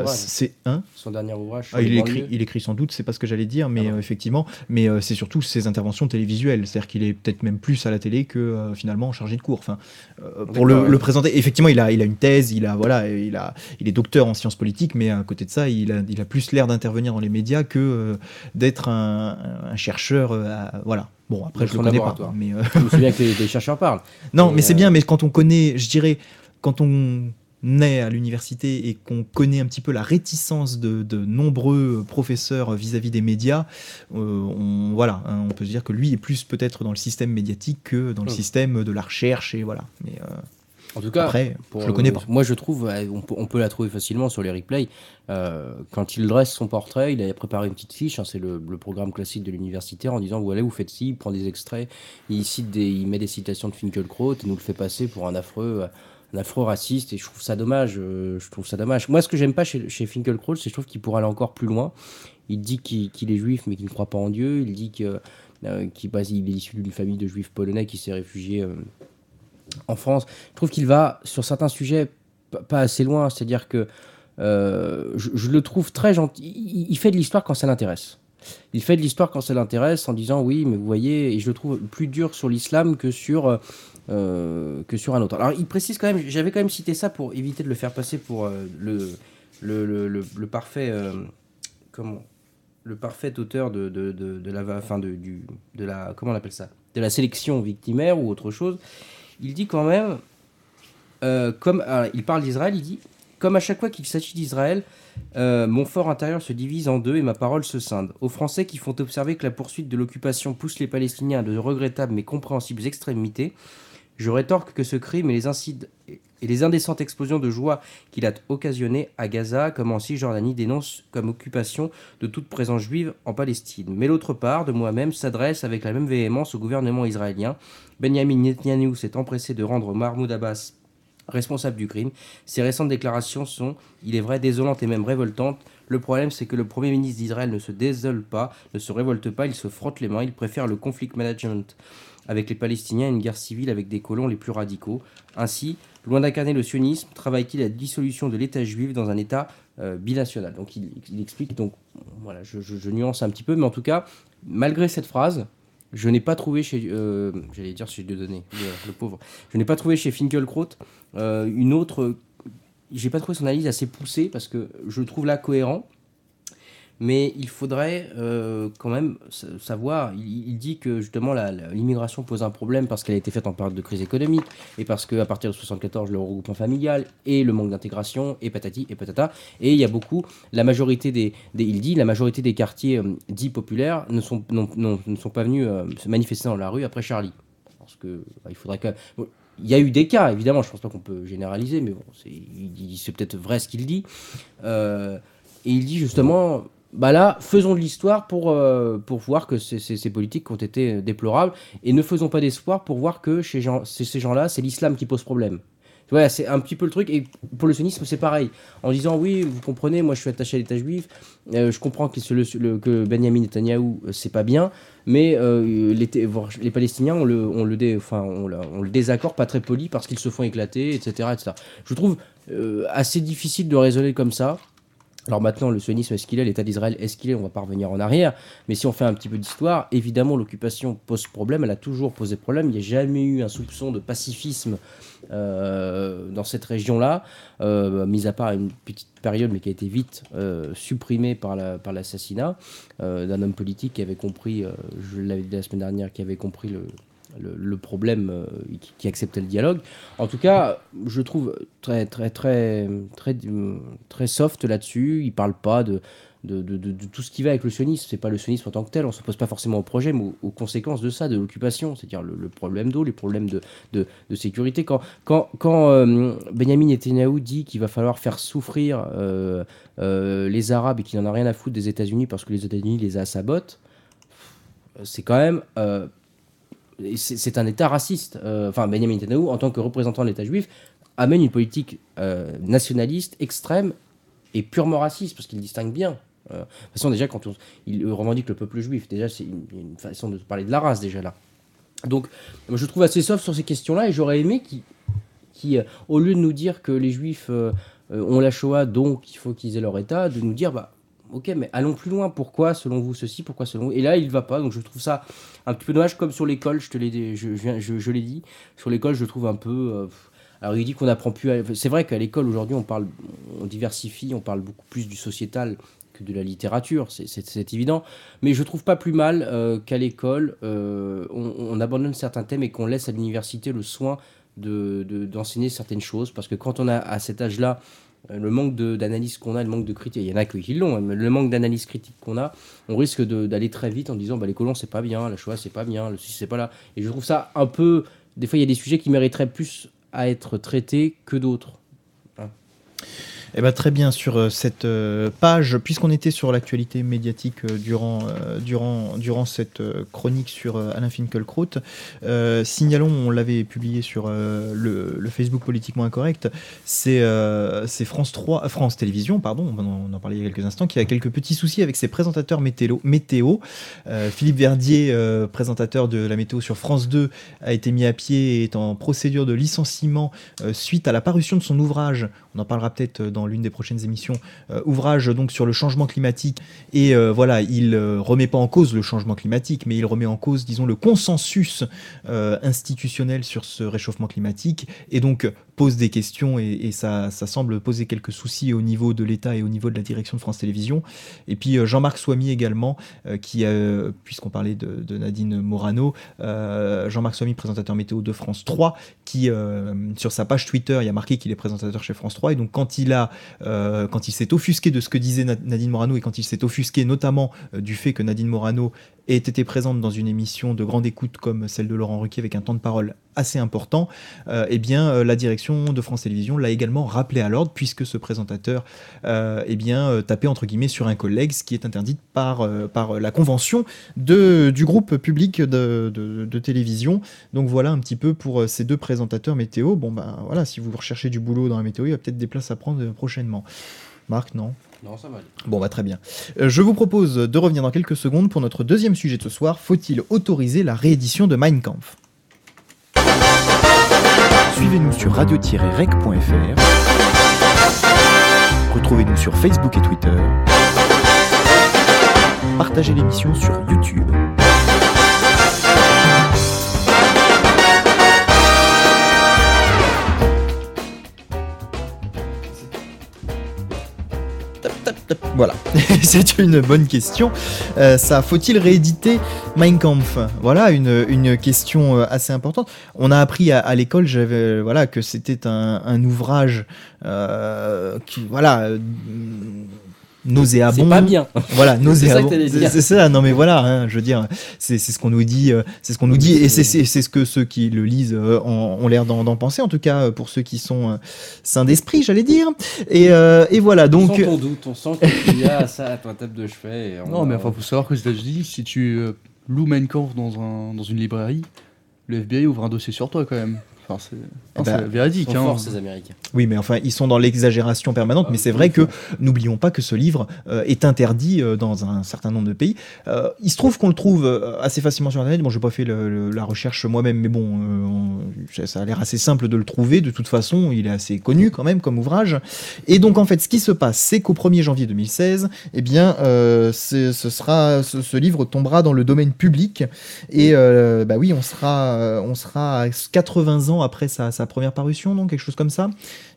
c'est son dernier ouvrage. Il écrit sans doute, c'est pas ce que j'allais dire, mais effectivement. Mais c'est surtout ses interventions télévisuelles. C'est-à-dire qu'il est peut-être même plus à la télé que finalement chargé de cours. Enfin, pour le présenter, effectivement, il a une thèse, il est docteur en sciences politiques, mais à côté de ça, il a plus l'air d'intervenir dans les médias que d'être un chercheur. Voilà. Bon, après, je le connais pas. Mais je me souviens que les chercheurs parlent. Non, mais c'est bien, mais quand on connaît, je dirais, quand on est à l'université et qu'on connaît un petit peu la réticence de nombreux professeurs vis-à-vis des médias, on peut se dire que lui est plus peut-être dans le système médiatique que dans le système de la recherche, et voilà. Mais en tout cas, après, je le connais pas. Moi, je trouve, on peut la trouver facilement sur les replays. Quand il dresse son portrait, il a préparé une petite fiche. C'est le programme classique de l'universitaire en disant vous faites ci, il prend des extraits, il met des citations de Finkielkraut et nous le fait passer pour un affreux raciste. Et je trouve ça dommage. Moi, ce que j'aime pas chez Finkielkraut, c'est que je trouve qu'il pourrait aller encore plus loin. Il dit qu'il est juif, mais qu'il ne croit pas en Dieu. Il dit qu'il est issu d'une famille de juifs polonais qui s'est réfugié en France. Je trouve qu'il va sur certains sujets pas assez loin, c'est-à-dire que je le trouve très gentil. Il fait de l'histoire quand ça l'intéresse. Il fait de l'histoire quand ça l'intéresse en disant oui, mais vous voyez, et je le trouve plus dur sur l'islam que sur un autre. Alors il précise quand même, j'avais quand même cité ça pour éviter de le faire passer pour le parfait le parfait auteur de la comment on appelle ça, de la sélection victimaire ou autre chose. Il dit quand même, il parle d'Israël, il dit comme à chaque fois qu'il s'agit d'Israël, mon fort intérieur se divise en deux et ma parole se scinde. Aux Français qui font observer que la poursuite de l'occupation pousse les Palestiniens à de regrettables mais compréhensibles extrémités, je rétorque que ce crime et les et les indécentes explosions de joie qu'il a occasionnées à Gaza, comme en Cisjordanie, dénonce comme occupation de toute présence juive en Palestine. Mais l'autre part de moi-même s'adresse avec la même véhémence au gouvernement israélien. Benjamin Netanyahou s'est empressé de rendre Mahmoud Abbas responsable du crime. Ses récentes déclarations sont, il est vrai, désolantes et même révoltantes. Le problème, c'est que le Premier ministre d'Israël ne se désole pas, ne se révolte pas, il se frotte les mains, il préfère le conflict management avec les Palestiniens à une guerre civile avec des colons les plus radicaux. Ainsi, loin d'incarner le sionisme, travaille-t-il à la dissolution de l'État juif dans un État binational. Donc il explique, donc voilà, je nuance un petit peu, mais en tout cas, malgré cette phrase, je n'ai pas trouvé chez, j'allais dire chez Dieudonné, le pauvre, je n'ai pas trouvé chez Finkielkraut une autre, j'ai pas trouvé son analyse assez poussée parce que je le trouve là cohérent. Mais il faudrait quand même savoir, il dit que justement l'immigration pose un problème parce qu'elle a été faite en période de crise économique et parce qu'à partir de 1974, le regroupement familial et le manque d'intégration et patati et patata. Et il y a beaucoup, la majorité la majorité des quartiers dits populaires ne sont pas venus se manifester dans la rue après Charlie. Parce que il faudrait que... Bon, il y a eu des cas, évidemment, je pense pas qu'on peut généraliser, mais bon, c'est peut-être vrai ce qu'il dit. Et il dit justement... Bah là, faisons de l'histoire pour voir que ces politiques ont été déplorables et ne faisons pas d'espoir pour voir que chez ces gens-là, c'est l'islam qui pose problème. Voilà, c'est un petit peu le truc. Et pour le sionisme, c'est pareil. En disant, oui, vous comprenez, moi je suis attaché à l'État juif, je comprends que Benjamin Netanyahou, c'est pas bien, mais les Palestiniens, on le désaccord pas très poli parce qu'ils se font éclater, etc. etc. Je trouve assez difficile de raisonner comme ça. Alors maintenant, le sionisme, est-ce qu'il est, l'État d'Israël, est-ce qu'il est, on va pas revenir en arrière, mais si on fait un petit peu d'histoire, évidemment l'occupation pose problème, elle a toujours posé problème, il n'y a jamais eu un soupçon de pacifisme dans cette région-là, mis à part une petite période, mais qui a été vite supprimée par l'assassinat d'un homme politique qui avait compris, je l'avais dit la semaine dernière, qui avait compris le problème, qui acceptait le dialogue. En tout cas, je trouve très soft là-dessus. Il parle pas de tout ce qui va avec le sionisme. C'est pas le sionisme en tant que tel. On se pose pas forcément au projet, mais aux conséquences de ça, de l'occupation. C'est-à-dire le problème d'eau, les problèmes de sécurité. Quand Benjamin Netanyahou dit qu'il va falloir faire souffrir les Arabes et qu'il n'en a rien à foutre des États-Unis parce que les États-Unis les a à sa botte, c'est quand même... c'est un État raciste. Benjamin Netanyahou, en tant que représentant de l'État juif, amène une politique nationaliste, extrême et purement raciste, parce qu'il distingue bien. De toute façon, déjà, quand il revendique le peuple juif, déjà, c'est une façon de parler de la race, déjà, là. Donc, moi, je trouve assez soft sur ces questions-là, et j'aurais aimé qu'il au lieu de nous dire que les juifs ont la Shoah, donc il faut qu'ils aient leur État, de nous dire, ok, mais allons plus loin. Pourquoi, selon vous, ceci? Pourquoi, selon vous? Et là, il va pas. Donc, je trouve ça un petit peu dommage, comme sur l'école. Je l'ai dit. Sur l'école, je trouve un peu... Alors, il dit qu'on apprend plus... C'est vrai qu'à l'école, aujourd'hui, on diversifie, on parle beaucoup plus du sociétal que de la littérature. C'est évident. Mais je trouve pas plus mal qu'à l'école, on abandonne certains thèmes et qu'on laisse à l'université le soin d'enseigner certaines choses. Parce que quand on a, à cet âge-là, le manque d'analyse qu'on a, le manque de critique, il y en a qui l'ont, mais le manque d'analyse critique qu'on a, on risque d'aller très vite en disant les colons c'est pas bien, la Shoah c'est pas bien, le ceci c'est pas là. Et je trouve ça un peu... Des fois il y a des sujets qui mériteraient plus à être traités que d'autres. Eh ben, très bien, sur cette page, puisqu'on était sur l'actualité médiatique durant cette chronique sur Alain Finkielkraut, signalons, on l'avait publié sur le Facebook Politiquement Incorrect, c'est France Télévisions, pardon, on en parlait il y a quelques instants, qui a quelques petits soucis avec ses présentateurs météo. Philippe Verdier, présentateur de la météo sur France 2, a été mis à pied et est en procédure de licenciement suite à la parution de son ouvrage, on en parlera peut-être dans l'une des prochaines émissions, ouvrage donc sur le changement climatique, et il remet pas en cause le changement climatique, mais il remet en cause, disons, le consensus institutionnel sur ce réchauffement climatique, et donc pose des questions, et ça semble poser quelques soucis au niveau de l'État et au niveau de la direction de France Télévisions. Et puis Jean-Marc Soimy également, puisqu'on parlait de Nadine Morano, Jean-Marc Soimy, présentateur météo de France 3, qui sur sa page Twitter, il y a marqué qu'il est présentateur chez France 3, et donc quand il s'est offusqué de ce que disait Nadine Morano, et quand il s'est offusqué notamment du fait que Nadine Morano ait été présente dans une émission de grande écoute comme celle de Laurent Ruquier avec un temps de parole assez important, eh bien, la direction de France Télévisions l'a également rappelé à l'ordre, puisque ce présentateur tapait entre guillemets sur un collègue, ce qui est interdit par la convention du groupe public de télévision. Donc voilà un petit peu pour ces deux présentateurs météo. Bon ben voilà, si vous recherchez du boulot dans la météo, il y a peut-être des places à prendre prochainement. Marc, non ? Non, ça va aller. Bon bah très bien. Je vous propose de revenir dans quelques secondes pour notre deuxième sujet de ce soir. Faut-il autoriser la réédition de Mein Kampf ? Suivez-nous sur radio-rec.fr. Retrouvez-nous sur Facebook et Twitter. Partagez l'émission sur YouTube. Voilà, c'est une bonne question. Faut-il rééditer Mein Kampf ? Voilà une question assez importante. On a appris à l'école, que c'était un ouvrage nauséabond. C'est pas bien. Voilà, nauséabond. C'est ça que t'allais dire. C'est ça. Non mais voilà, hein, je veux dire, c'est ce qu'on nous dit, et c'est ce que ceux qui le lisent ont l'air d'en penser, en tout cas pour ceux qui sont sains d'esprit, j'allais dire. Et voilà, donc. On sent ton doute, on sent que tu as ça à ta table de chevet. Non, mais faut savoir qu'aux États-Unis, si tu loues Mein Kampf dans une librairie, le FBI ouvre un dossier sur toi quand même. Enfin, c'est véridique. Ils sont forts, ces Américains. Oui, mais enfin, ils sont dans l'exagération permanente. Mais c'est vrai que, n'oublions pas que ce livre est interdit dans un certain nombre de pays. Il se trouve qu'on le trouve assez facilement sur Internet. Bon, j'ai pas fait la recherche moi-même, mais bon, ça a l'air assez simple de le trouver. De toute façon, il est assez connu quand même comme ouvrage. Et donc, en fait, ce qui se passe, c'est qu'au 1er janvier 2016, eh bien, ce livre tombera dans le domaine public. Et oui, on sera à 80 ans après sa première parution, donc quelque chose comme ça,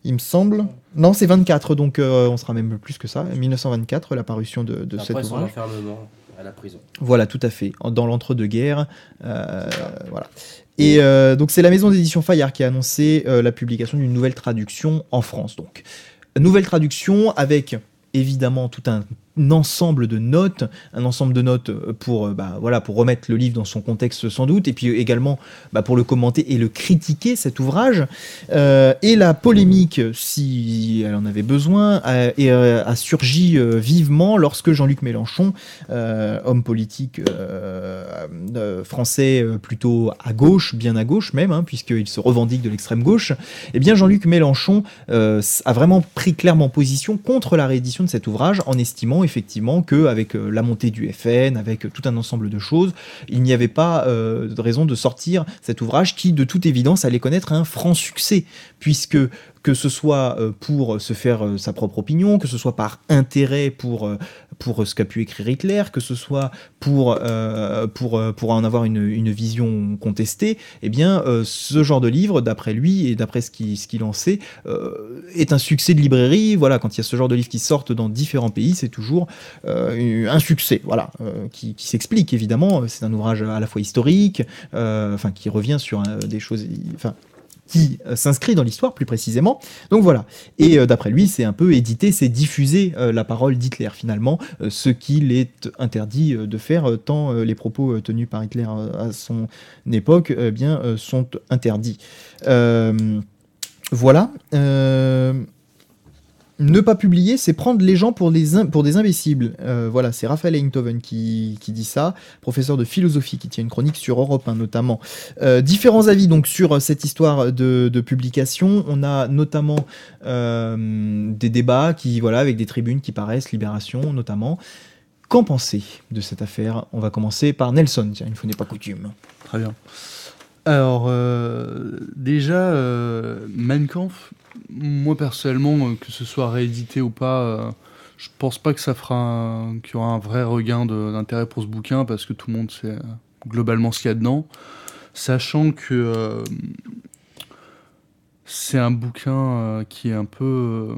il me semble. Non, c'est 24, donc on sera même plus que ça. 1924, la parution de cet ouvrage. Après son enfermement à la prison. Voilà, tout à fait, dans l'entre-deux-guerres. Voilà. Et donc c'est la maison d'édition Fayard qui a annoncé la publication d'une nouvelle traduction en France. Donc, nouvelle traduction avec évidemment tout un ensemble de notes, pour remettre le livre dans son contexte sans doute, et puis également pour le commenter et le critiquer, cet ouvrage. Et la polémique, si elle en avait besoin, a surgi vivement lorsque Jean-Luc Mélenchon, homme politique français plutôt à gauche, bien à gauche même, puisqu'il se revendique de l'extrême gauche, eh bien Jean-Luc Mélenchon a vraiment pris clairement position contre la réédition de cet ouvrage, en estimant effectivement qu'avec la montée du FN, avec tout un ensemble de choses, il n'y avait pas de raison de sortir cet ouvrage qui, de toute évidence, allait connaître un franc succès, puisque que ce soit pour se faire sa propre opinion, que ce soit par intérêt pour ce qu'a pu écrire Hitler, que ce soit pour en avoir une vision contestée, eh bien, ce genre de livre, d'après lui et d'après ce qu'il en sait, est un succès de librairie. Voilà, quand il y a ce genre de livres qui sortent dans différents pays, c'est toujours un succès, voilà, qui s'explique évidemment. C'est un ouvrage à la fois historique, qui revient sur des choses, qui s'inscrit dans l'histoire plus précisément. Donc voilà. Et d'après lui, c'est un peu éditer, c'est diffuser la parole d'Hitler finalement, ce qu'il est interdit de faire, tant les propos tenus par Hitler à son époque sont interdits. Voilà. Ne pas publier, c'est prendre les gens pour des imbéciles. Voilà, c'est Raphaël Einthoven qui dit ça, professeur de philosophie, qui tient une chronique sur Europe 1 notamment. Différents avis donc sur cette histoire de publication. On a notamment des débats avec des tribunes qui paraissent, Libération notamment. Qu'en pensez de cette affaire ? On va commencer par Nelson, tiens, une fois n'est pas coutume. Très bien. Alors, déjà, Mein Kampf, moi personnellement, que ce soit réédité ou pas, je pense pas que qu'il y aura un vrai regain d'intérêt pour ce bouquin, parce que tout le monde sait globalement ce qu'il y a dedans, sachant que c'est un bouquin qui est un peu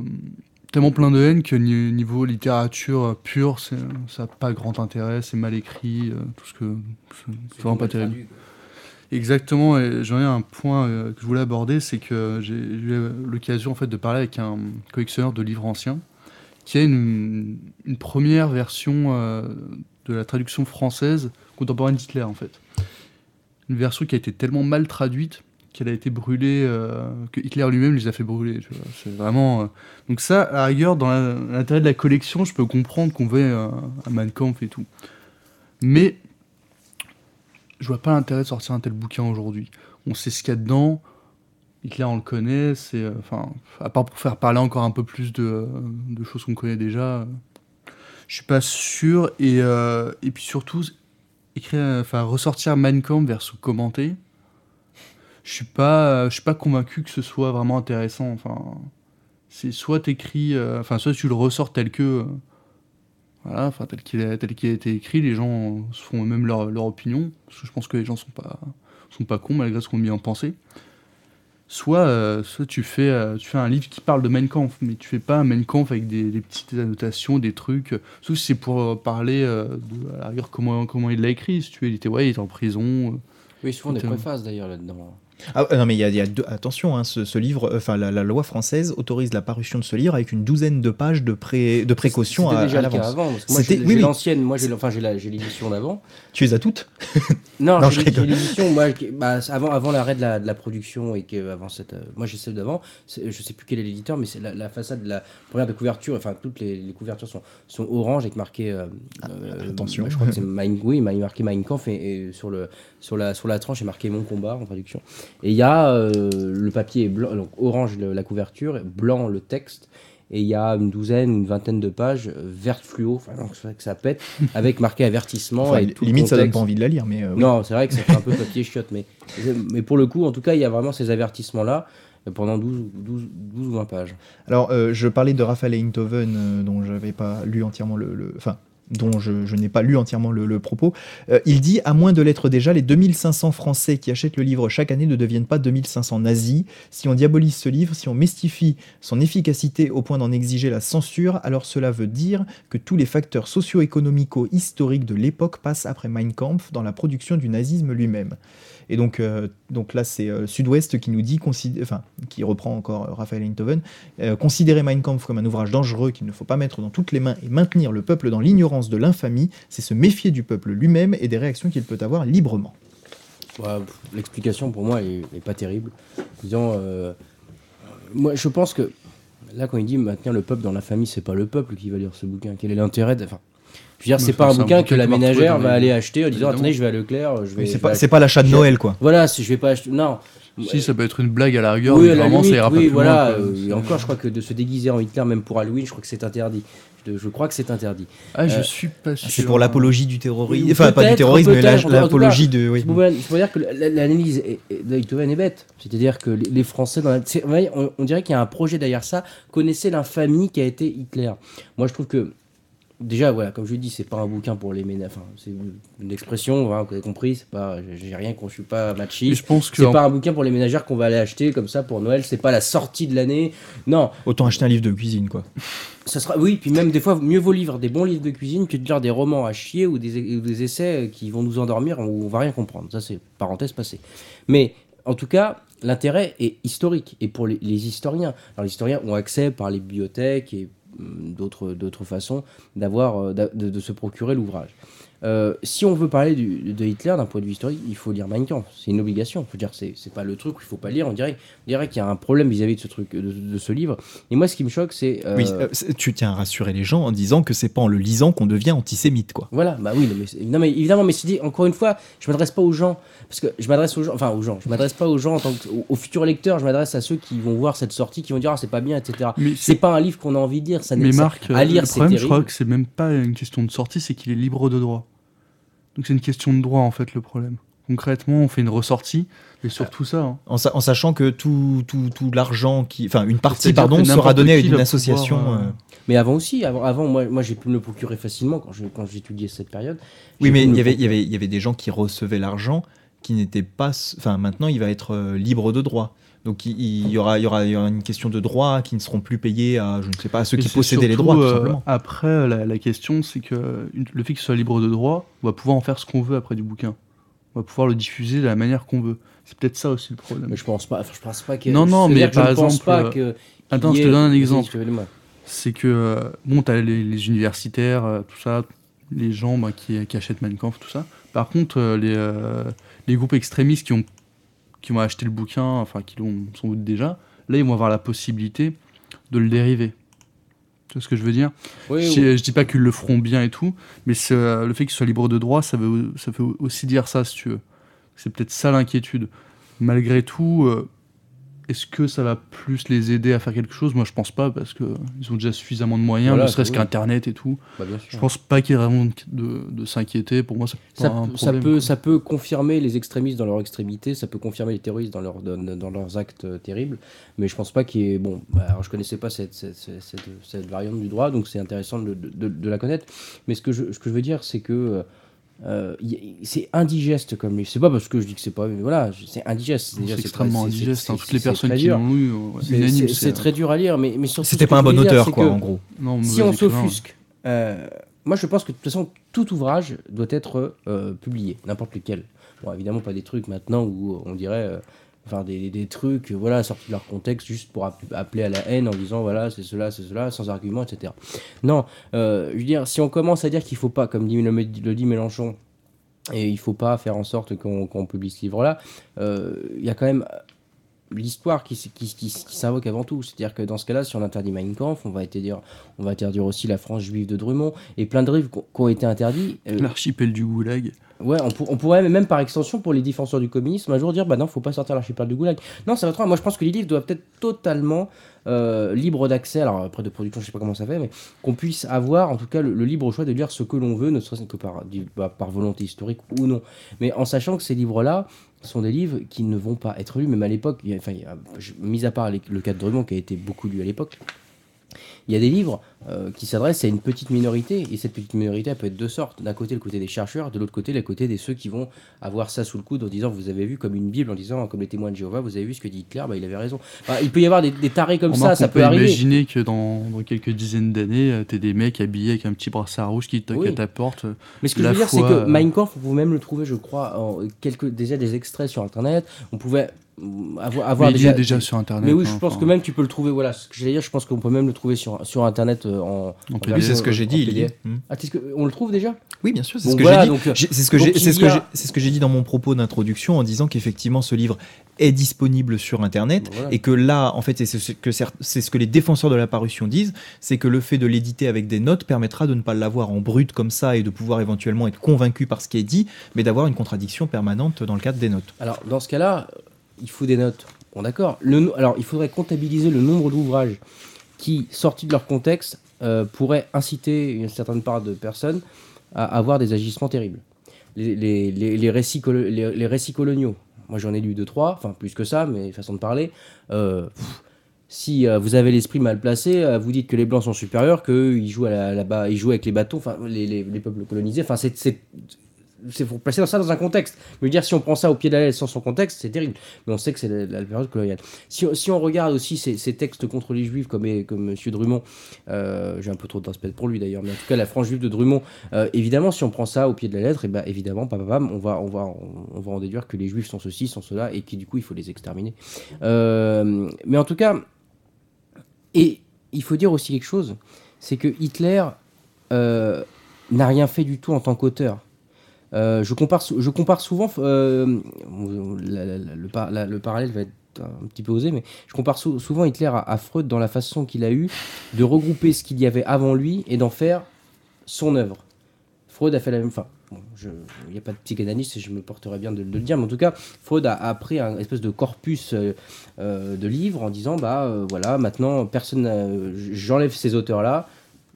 tellement plein de haine que niveau littérature pure, ça n'a pas grand intérêt, c'est mal écrit, tout ce que c'est vraiment pas terrible. Exactement, et j'en ai un point que je voulais aborder, c'est que j'ai eu l'occasion en fait de parler avec un collectionneur de livres anciens qui a une première version de la traduction française contemporaine d'Hitler en fait. Une version qui a été tellement mal traduite qu'elle a été brûlée, que Hitler lui-même les a fait brûler. Tu vois. C'est vraiment. Donc ça, à la rigueur, dans l'intérêt de la collection, je peux comprendre qu'on veuille un Mein Kampf et tout. Mais je vois pas l'intérêt de sortir un tel bouquin aujourd'hui. On sait ce qu'il y a dedans. Hitler, on le connaît. À part pour faire parler encore un peu plus de choses qu'on connaît déjà, je suis pas sûr. Et puis surtout, ressortir Mein Kampf versus commenter. Je suis pas convaincu que ce soit vraiment intéressant. C'est soit t'écris, soit tu le ressors tel que, tel qu'il a été écrit, les gens se font eux-mêmes leur opinion, parce que je pense que les gens sont pas cons malgré ce qu'on vient en penser. Soit tu fais un livre qui parle de Mein Kampf, mais tu fais pas un Mein Kampf avec des petites annotations, des trucs, sauf si c'est pour parler à la rigueur comment il l'a écrit. Si tu veux, il était en prison. Oui, souvent des préfaces d'ailleurs là-dedans. Ah, non, mais il y a deux. Attention, hein, ce livre, la loi française autorise la parution de ce livre avec une douzaine de pages de précautions à déjà l'avance. Le cas avant, parce que moi, j'ai l'ancienne, moi j'ai l'édition d'avant. Tu les as toutes? Non, j'ai l'édition, moi, avant l'arrêt de la production et avant cette. Moi j'ai celle d'avant, je sais plus quel est l'éditeur, mais c'est la façade de la première de couverture, toutes les couvertures sont orange avec marqué. Attention. Je crois que c'est marqué Mein Kampf et sur la tranche est marqué Mon combat en traduction. Et il y a le papier est blanc, donc orange la couverture, blanc le texte, et il y a une vingtaine de pages verte fluo, donc c'est vrai que ça pète, avec marqué avertissement. Et tout limite, ça donne pas envie de la lire, mais. Oui. Non, c'est vrai que ça fait un peu papier chiotte, mais pour le coup, en tout cas, il y a vraiment ces avertissements-là pendant 12 ou 20 pages. Alors, je parlais de Raphaël Einthoven, dont je n'avais pas lu entièrement dont je n'ai pas lu entièrement le propos. Il dit, à moins de l'être déjà, les 2500 Français qui achètent le livre chaque année ne deviennent pas 2500 nazis. Si on diabolise ce livre, si on mystifie son efficacité au point d'en exiger la censure, alors cela veut dire que tous les facteurs socio-économico-historiques de l'époque passent après Mein Kampf dans la production du nazisme lui-même. Et donc là, c'est Sud-Ouest qui nous dit, qui reprend encore Raphaël Einthoven, considérer Mein Kampf comme un ouvrage dangereux qu'il ne faut pas mettre dans toutes les mains et maintenir le peuple dans l'ignorance de l'infamie, c'est se méfier du peuple lui-même et des réactions qu'il peut avoir librement. L'explication pour moi est pas terrible. Disons, moi je pense que là quand il dit maintenir le peuple dans l'infamie, c'est pas le peuple qui va lire ce bouquin. Quel est l'intérêt je veux dire, c'est pas un bouquin que la ménagère va aller acheter en disant attendez, je vais à Leclerc. C'est pas l'achat de Noël, quoi. Voilà, si je vais pas acheter. Non. Si, ça peut être une blague à la rigueur, oui, mais vraiment, ça ira pas plus loin. Et encore, je crois que de se déguiser en Hitler, même pour Halloween, je crois que c'est interdit. Je crois que c'est interdit. Je suis pas sûr. C'est pour l'apologie du terrorisme. Enfin, pas du terrorisme, mais l'apologie de. Oui. Il faut dire que l'analyse d'Einthoven est bête. C'est-à-dire que les Français, on dirait qu'il y a un projet derrière ça, connaissaient l'infamie qui a été Hitler. Moi, je trouve que. Déjà, voilà, comme je l'ai dit, c'est pas un bouquin pour les ménages. Enfin, c'est une expression, vous avez compris. C'est pas, j'ai rien je suis pas machiste. C'est pas un bouquin pour les ménagères qu'on va aller acheter comme ça pour Noël. C'est pas la sortie de l'année. Non. Autant acheter un livre de cuisine, quoi. Ça sera, oui, puis même des fois, mieux vaut lire des bons livres de cuisine que de lire des romans à chier ou des essais qui vont nous endormir où on va rien comprendre. Ça, c'est parenthèse passée. Mais en tout cas, l'intérêt est historique et pour les historiens. Alors, les historiens ont accès par les bibliothèques et d'autres façons de se procurer l'ouvrage. Si on veut parler de Hitler d'un point de vue historique, il faut lire Mein Kampf. C'est une obligation. Faut dire, c'est pas le truc où il faut pas lire. On dirait qu'il y a un problème vis-à-vis de ce truc, de ce livre. Et moi, ce qui me choque, c'est. Oui, tu tiens à rassurer les gens en disant que c'est pas en le lisant qu'on devient antisémite, quoi. Voilà, bah oui, mais évidemment, mais c'est dit, encore une fois, je m'adresse pas aux gens, parce que je m'adresse aux gens, je m'adresse pas aux gens en tant aux futurs lecteurs, je m'adresse à ceux qui vont voir cette sortie, qui vont dire c'est pas bien, etc. Mais c'est pas un livre qu'on a envie de lire, mais Marc, à lire, le problème, je crois que c'est même pas une question de sortie, c'est qu'il est libre de droit. Donc c'est une question de droit en fait le problème. Concrètement, on fait une ressortie et surtout ça. Hein. En sachant que tout l'argent une partie sera donnée à une association. Mais avant aussi, moi j'ai pu me le procurer facilement quand j'étudiais cette période. Oui, mais il y avait des gens qui recevaient l'argent qui n'étaient pas. Enfin, maintenant il va être libre de droit. Donc il y aura une question de droits qui ne seront plus payés à, je ne sais pas, à ceux qui possédaient les droits, tout simplement. Après, la question, c'est que le fait qu'il soit libre de droit, on va pouvoir en faire ce qu'on veut après du bouquin. On va pouvoir le diffuser de la manière qu'on veut. C'est peut-être ça aussi le problème. Mais je pense pas que... Non, mais par exemple... Attends, je te donne un exemple. C'est que, t'as les universitaires, tout ça, les gens qui achètent Mein Kampf, tout ça. Par contre, les groupes extrémistes qui qui vont acheter le bouquin, enfin qui l'ont sans doute déjà, là ils vont avoir la possibilité de le dériver. Tu vois ce que je veux dire ? Je dis pas qu'ils le feront bien et tout, mais le fait qu'ils soient libres de droit, ça veut aussi dire ça, si tu veux. C'est peut-être ça l'inquiétude. Malgré tout, est-ce que ça va plus les aider à faire quelque chose ? Moi, je pense pas, parce qu'ils ont déjà suffisamment de moyens, Voilà, ne serait-ce oui. qu'Internet et tout. Bah, bien sûr. Je pense pas qu'il y ait vraiment de s'inquiéter. Pour moi, c'est pas un problème. Ça peut confirmer les extrémistes dans leur extrémité, ça peut confirmer les terroristes dans leurs actes terribles, mais je pense pas qu'il y ait... Bon, alors je connaissais pas cette variante du droit, donc c'est intéressant de la connaître, mais ce que je veux dire, c'est que c'est indigeste comme livre. C'est pas parce que je dis que c'est pas... Voilà, c'est indigeste. C'est extrêmement indigeste. Toutes les personnes très qui dur. l'ont lu, unanime. C'est très dur à lire, mais surtout... C'était pas un bon auteur, quoi, en gros. Non, Si on mauvais écrivain. s'offusque, moi je pense que de toute façon tout ouvrage doit être publié, n'importe lequel. Bon, évidemment pas des trucs maintenant où on dirait enfin des trucs voilà sortis de leur contexte juste pour appeler à la haine en disant voilà c'est cela sans argument, etc. Non, je veux dire, si on commence à dire qu'il faut pas, comme le dit Mélenchon, et il faut pas faire en sorte qu'on publie ce livre-là, il y a quand même l'histoire qui s'invoque avant tout. C'est-à-dire que dans ce cas-là, si on interdit Mein Kampf, on va interdire aussi la France juive de Drummond, et plein de livres qui ont été interdits. L'archipel du Goulag. Ouais, on pourrait même par extension, pour les défenseurs du communisme, un jour dire bah non, faut pas sortir l'archipel du Goulag. Non, ça va trop loin. Moi, je pense que les livres doivent être totalement libres d'accès. Alors après de production, je sais pas comment ça fait, mais qu'on puisse avoir en tout cas le libre choix de lire ce que l'on veut, ne serait-ce que par volonté historique ou non. Mais en sachant que ces livres-là sont des livres qui ne vont pas être lus, même à l'époque. Mis à part le cas de Drummond qui a été beaucoup lu à l'époque. Il y a des livres qui s'adressent à une petite minorité, et cette petite minorité elle peut être de sortes. D'un côté, le côté des chercheurs, de l'autre côté, le côté de ceux qui vont avoir ça sous le coude en disant vous avez vu, comme une Bible, en disant comme les témoins de Jéhovah, vous avez vu ce que dit Hitler, bah, il avait raison. Enfin, il peut y avoir des tarés comme ça peut arriver. Imaginer que dans quelques dizaines d'années, t'es des mecs habillés avec un petit brassard rouge qui toquent à ta porte. Mais ce que je veux dire, c'est que Mein Kampf, on pouvait même le trouver, je crois, déjà des extraits sur Internet. On pouvait avoir déjà sur Internet. Mais oui, je pense que même tu peux le trouver. Voilà, ce que j'allais dire, je pense qu'on peut même le trouver sur Internet en Oui, c'est ce que j'ai dit. PDF. On le trouve déjà ? Oui, bien sûr, c'est Bon, ce que voilà, j'ai dit. C'est ce que j'ai dit dans mon propos d'introduction en disant qu'effectivement ce livre est disponible sur Internet, voilà. Et que là, en fait, c'est ce que les défenseurs de la parution disent, c'est que le fait de l'éditer avec des notes permettra de ne pas l'avoir en brut comme ça et de pouvoir éventuellement être convaincu par ce qui est dit, mais d'avoir une contradiction permanente dans le cadre des notes. Alors, dans ce cas-là, il faut des notes. Bon, d'accord. Alors, il faudrait comptabiliser le nombre d'ouvrages qui, sortis de leur contexte, pourraient inciter une certaine part de personnes à avoir des agissements terribles. Les récits coloniaux, moi j'en ai lu 2-3, enfin plus que ça, mais façon de parler. Si vous avez l'esprit mal placé, vous dites que les Blancs sont supérieurs, qu'ils jouent ils jouent avec les bâtons, enfin les peuples colonisés. Enfin, c'est faut placer ça dans un contexte. Mais dire si on prend ça au pied de la lettre sans son contexte, c'est terrible. Mais on sait que c'est la période coloniale. Si on regarde aussi ces textes contre les Juifs comme M. Drummond, j'ai un peu trop de respect pour lui d'ailleurs, mais en tout cas la France juive de Drummond, évidemment si on prend ça au pied de la lettre, et ben évidemment on va en déduire que les Juifs sont ceci, sont cela, et qui du coup il faut les exterminer. Mais en tout cas, et il faut dire aussi quelque chose, c'est que Hitler n'a rien fait du tout en tant qu'auteur. Je compare souvent, le parallèle va être un petit peu osé, mais je compare souvent Hitler à Freud dans la façon qu'il a eu de regrouper ce qu'il y avait avant lui et d'en faire son œuvre. Freud a fait la même... Enfin, il n'y a pas de psychanalyste et je me porterais bien de le dire, mais en tout cas, Freud a pris un espèce de corpus de livres en disant, voilà, maintenant, j'enlève ces auteurs-là,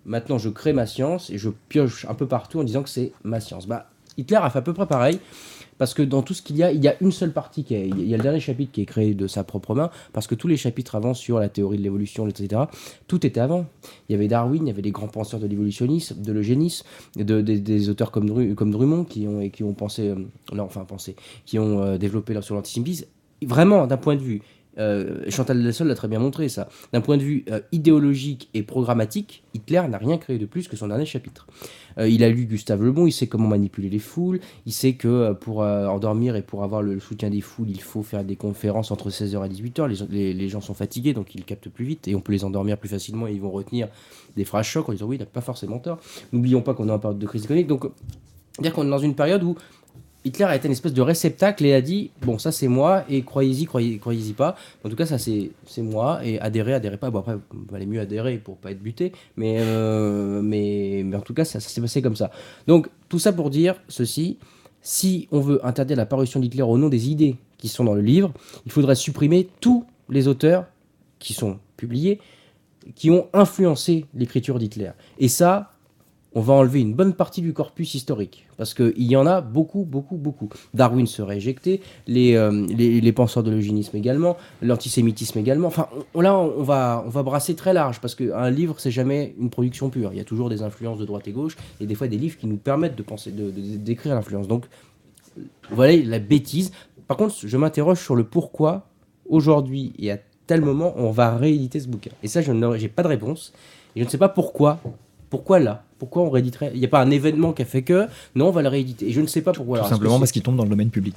maintenant je crée ma science et je pioche un peu partout en disant que c'est ma science. Hitler a fait à peu près pareil, parce que dans tout ce qu'il y a une seule partie, il y a le dernier chapitre qui est créé de sa propre main, parce que tous les chapitres avant sur la théorie de l'évolution, etc., tout était avant. Il y avait Darwin, il y avait les grands penseurs de l'évolutionnisme, de l'eugénisme, des auteurs comme Drummond qui ont développé sur l'antisémitisme. Vraiment, d'un point de vue, Chantal Delsol l'a très bien montré ça, d'un point de vue idéologique et programmatique, Hitler n'a rien créé de plus que son dernier chapitre. Il a lu Gustave Le Bon, il sait comment manipuler les foules, il sait que pour endormir et pour avoir le soutien des foules, il faut faire des conférences entre 16h et 18h, les gens sont fatigués donc ils captent plus vite et on peut les endormir plus facilement et ils vont retenir des phrases chocs en disant oui, il n'a pas forcément tort. N'oublions pas qu'on est en période de crise économique, donc dire qu'on est dans une période où Hitler a été une espèce de réceptacle et a dit bon, ça c'est moi, et croyez-y pas. En tout cas, ça c'est moi, et adhérez pas. Bon, après, il valait mieux adhérer pour pas être buté, mais en tout cas, ça s'est passé comme ça. Donc, tout ça pour dire ceci, si on veut interdire la parution d'Hitler au nom des idées qui sont dans le livre, il faudrait supprimer tous les auteurs qui sont publiés, qui ont influencé l'écriture d'Hitler. Et ça, on va enlever une bonne partie du corpus historique, parce qu'il y en a beaucoup. Darwin serait éjecté, les penseurs de l'eugénisme également, l'antisémitisme également. Enfin, on va brasser très large, parce qu'un livre, c'est jamais une production pure. Il y a toujours des influences de droite et gauche, et des fois des livres qui nous permettent de penser, d'écrire l'influence. Donc, voilà la bêtise. Par contre, je m'interroge sur le pourquoi, aujourd'hui et à tel moment, on va rééditer ce bouquin. Et ça, j'ai pas de réponse, et je ne sais pas pourquoi. Pourquoi là ? Pourquoi on rééditerait ? Il n'y a pas un événement qui a fait que... Non, on va le rééditer. Et je ne sais pas pourquoi. Tout simplement parce qu'il tombe dans le domaine public.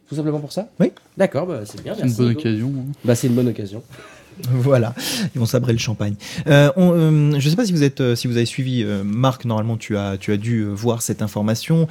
Tout simplement pour ça ? Oui. D'accord, bah, c'est bien. C'est une bonne occasion. Bah, c'est une bonne occasion. Voilà, ils vont sabrer le champagne. Je ne sais pas si vous avez suivi, Marc, normalement tu as dû voir cette information.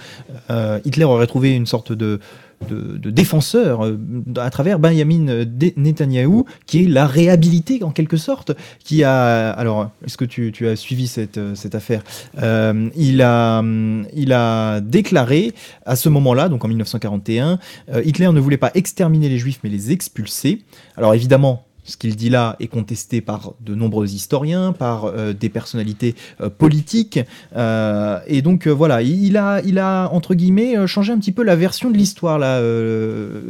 Hitler aurait trouvé une sorte de défenseur à travers Benjamin Netanyahou, qui est la réhabilité en quelque sorte, alors est-ce que tu as suivi cette affaire? Il a déclaré à ce moment-là, donc en 1941, Hitler ne voulait pas exterminer les juifs mais les expulser. Alors évidemment, ce qu'il dit là est contesté par de nombreux historiens, par des personnalités politiques. Et donc voilà, il a entre guillemets changé un petit peu la version de l'histoire, là,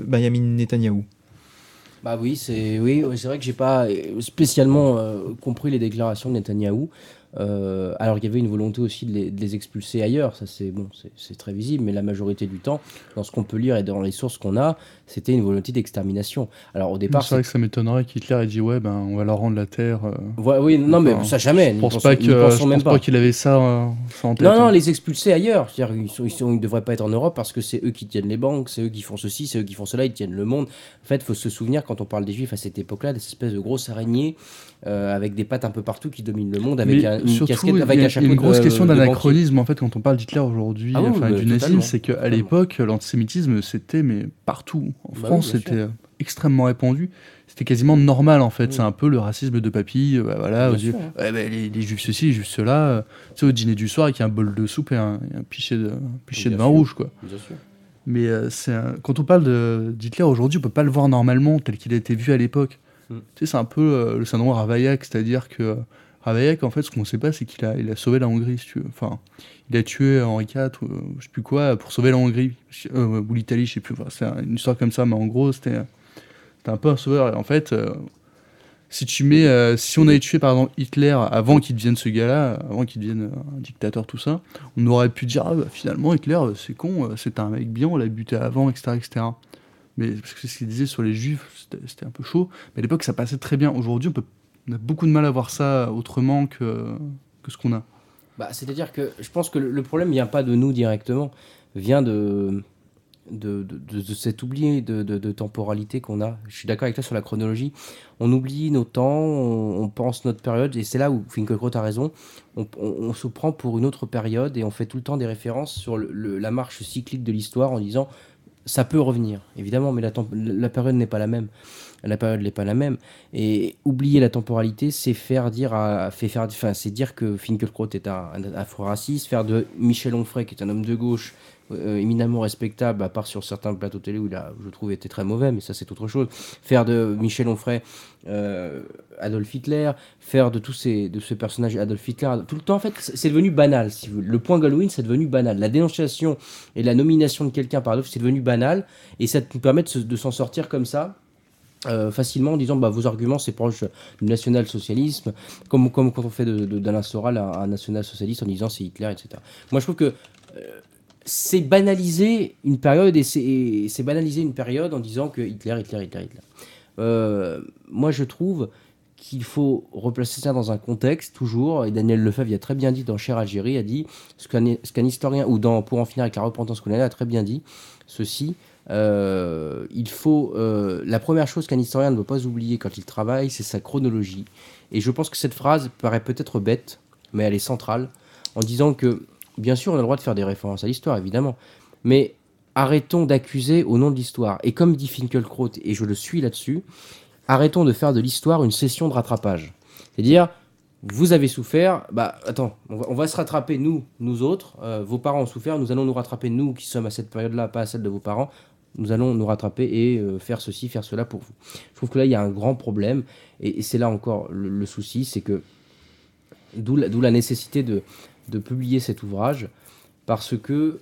Benjamin Netanyahou. Bah oui, c'est vrai que j'ai pas spécialement compris les déclarations de Netanyahou. Alors qu'il y avait une volonté aussi de les expulser ailleurs, ça c'est très visible, mais la majorité du temps, dans ce qu'on peut lire et dans les sources qu'on a, c'était une volonté d'extermination. Alors au départ, c'est vrai que ça m'étonnerait qu'Hitler ait dit ouais, ben on va leur rendre la terre. Oui, non, mais ça jamais. Je pense pas qu'il avait ça en tête. Non, les expulser ailleurs. C'est-à-dire ils devraient pas être en Europe parce que c'est eux qui tiennent les banques, c'est eux qui font ceci, c'est eux qui font cela, ils tiennent le monde. En fait, il faut se souvenir quand on parle des Juifs à cette époque-là, des espèces de grosses araignées avec des pattes un peu partout qui dominent le monde, avec une casquette, avec un chapeau. Il y a une grosse question d'anachronisme en fait quand on parle d'Hitler aujourd'hui, du nazisme, c'est qu'à l'époque l'antisémitisme c'était partout. En France, c'était extrêmement répandu. C'était quasiment normal en fait. C'est un peu le racisme de papy. Les juifs ceci, les juifs cela. Tu sais, au dîner du soir avec un bol de soupe et un pichet de vin rouge, quoi. Bien sûr. Mais quand on parle d'Hitler aujourd'hui, on peut pas le voir normalement tel qu'il a été vu à l'époque. Tu sais, c'est un peu le syndrome Ravaillac, c'est-à-dire que Ravaillac, en fait, ce qu'on ne sait pas, c'est qu'il a sauvé la Hongrie, si tu veux. Enfin, il a tué Henri IV, ou je sais plus quoi, pour sauver la Hongrie, ou l'Italie, je sais plus. Enfin, c'est une histoire comme ça, mais en gros, c'était un peu un sauveur. Et en fait, si on avait tué, par exemple, Hitler avant qu'il devienne ce gars-là, avant qu'il devienne un dictateur, tout ça, on aurait pu dire, finalement, Hitler, c'est con, c'était un mec bien, on l'a buté avant, etc., etc. Mais parce que ce qu'il disait sur les juifs, c'était un peu chaud. Mais à l'époque, ça passait très bien. Aujourd'hui, on a beaucoup de mal à voir ça autrement que ce qu'on a. C'est-à-dire que je pense que le problème vient pas de nous directement, vient de cet oubli de temporalité qu'on a. Je suis d'accord avec toi sur la chronologie. On oublie nos temps, on pense notre période, et c'est là où Finkielkraut a raison. On se prend pour une autre période et on fait tout le temps des références sur la marche cyclique de l'histoire en disant ça peut revenir, évidemment, mais la période n'est pas la même. La période n'est pas la même. Et oublier la temporalité, c'est dire que Finkielkraut est un afro-raciste, faire de Michel Onfray, qui est un homme de gauche, éminemment respectable, à part sur certains plateaux télé où je trouve, était très mauvais, mais ça c'est autre chose. Faire de Michel Onfray Adolf Hitler, faire de ce personnage Adolf Hitler, tout le temps, en fait, c'est devenu banal. Si vous voulez. Le point Goldwyn, c'est devenu banal. La dénonciation et la nomination de quelqu'un par Adolf, c'est devenu banal, et ça nous permet de s'en sortir comme ça. Facilement en disant vos arguments c'est proche du national-socialisme, comme quand on fait d'Alain Soral un national-socialiste en disant c'est Hitler, etc. Moi je trouve que c'est banaliser une période, et c'est banaliser une période en disant que Hitler. Moi je trouve qu'il faut replacer ça dans un contexte toujours, et Daniel Lefebvre il a très bien dit dans Cher Algérie, a dit ce qu'un historien, ou dans Pour en finir avec la repentance coloniale, a très bien dit ceci. Il faut la première chose qu'un historien ne doit pas oublier quand il travaille, c'est sa chronologie. Et je pense que cette phrase paraît peut-être bête, mais elle est centrale, en disant que bien sûr on a le droit de faire des références à l'histoire, évidemment, Mais arrêtons d'accuser au nom de l'histoire. Et comme dit Finkielkraut, et je le suis là-dessus, arrêtons de faire de l'histoire une session de rattrapage. C'est-à-dire, vous avez souffert, attends, on va se rattraper nous autres, vos parents ont souffert, nous allons nous rattraper nous qui sommes à cette période-là, pas à celle de vos parents, nous allons nous rattraper et faire ceci, faire cela pour vous. Je trouve que là, il y a un grand problème, et c'est là encore le souci, c'est que, d'où la nécessité de publier cet ouvrage, parce que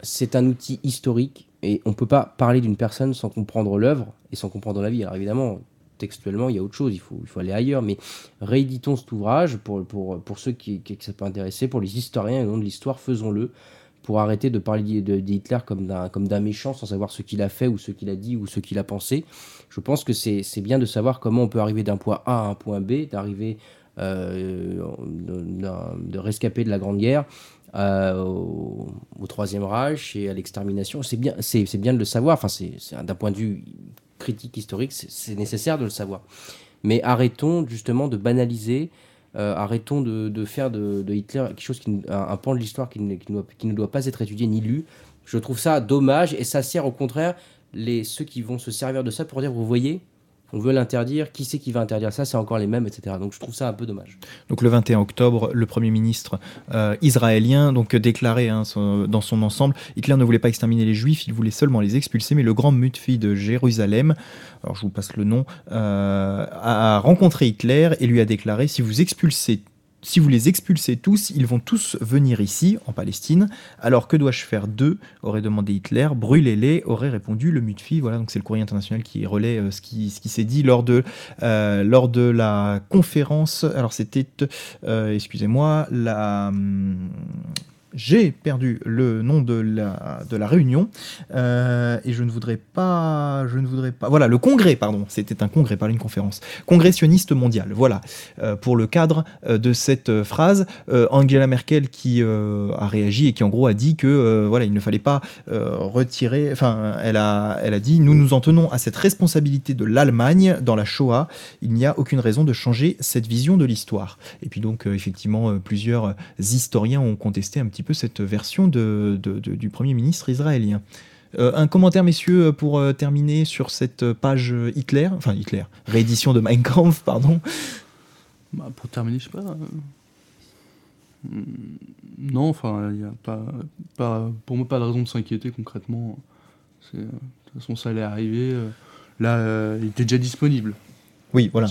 c'est un outil historique, et on ne peut pas parler d'une personne sans comprendre l'œuvre, et sans comprendre la vie. Alors évidemment, textuellement, il y a autre chose, il faut aller ailleurs, mais rééditons cet ouvrage pour ceux qui ça peut intéresser, pour les historiens et au nom de l'histoire, faisons-le, pour arrêter de parler d'Hitler comme d'un méchant sans savoir ce qu'il a fait ou ce qu'il a dit ou ce qu'il a pensé. Je pense que c'est bien de savoir comment on peut arriver d'un point A à un point B, d'arriver de rescaper de la Grande Guerre au Troisième Reich et à l'extermination. C'est bien de le savoir, enfin, d'un point de vue critique historique, c'est nécessaire de le savoir. Mais arrêtons justement de banaliser, arrêtons de faire de Hitler quelque chose, un pan de l'histoire qui ne doit pas être étudié ni lu. Je trouve ça dommage, et ça sert au contraire ceux qui vont se servir de ça pour dire, vous voyez, on veut l'interdire, qui c'est qui va interdire ça, c'est encore les mêmes, etc. Donc je trouve ça un peu dommage. Donc le 21 octobre, le Premier ministre israélien déclarait dans son ensemble, Hitler ne voulait pas exterminer les Juifs, il voulait seulement les expulser, mais le grand mufti de Jérusalem, alors je vous passe le nom, a rencontré Hitler et lui a déclaré, si vous les expulsez tous, ils vont tous venir ici, en Palestine. Alors que dois-je faire d'eux, aurait demandé Hitler. Brûlez-les, aurait répondu le Mutfi. Voilà, donc c'est le Courrier international qui relaie ce qui s'est dit lors de la conférence. Alors c'était, excusez-moi, j'ai perdu le nom de la réunion et je ne voudrais pas. Voilà, le congrès, pardon. C'était un congrès, pas une conférence. Congrès sioniste mondial. Voilà, pour le cadre de cette phrase. Angela Merkel qui a réagi et qui en gros a dit que voilà, il ne fallait pas retirer. Enfin, elle a dit, nous nous en tenons à cette responsabilité de l'Allemagne dans la Shoah. Il n'y a aucune raison de changer cette vision de l'histoire. Et puis donc effectivement, plusieurs historiens ont contesté un petit peu cette version du Premier ministre israélien. Un commentaire, messieurs, pour terminer sur cette page Hitler, réédition de Mein Kampf, pardon. Pour terminer, je sais pas. Non, enfin, il n'y a pas, pour moi, pas de raison de s'inquiéter concrètement. De toute façon, ça allait arriver. Là, il était déjà disponible. Oui, voilà.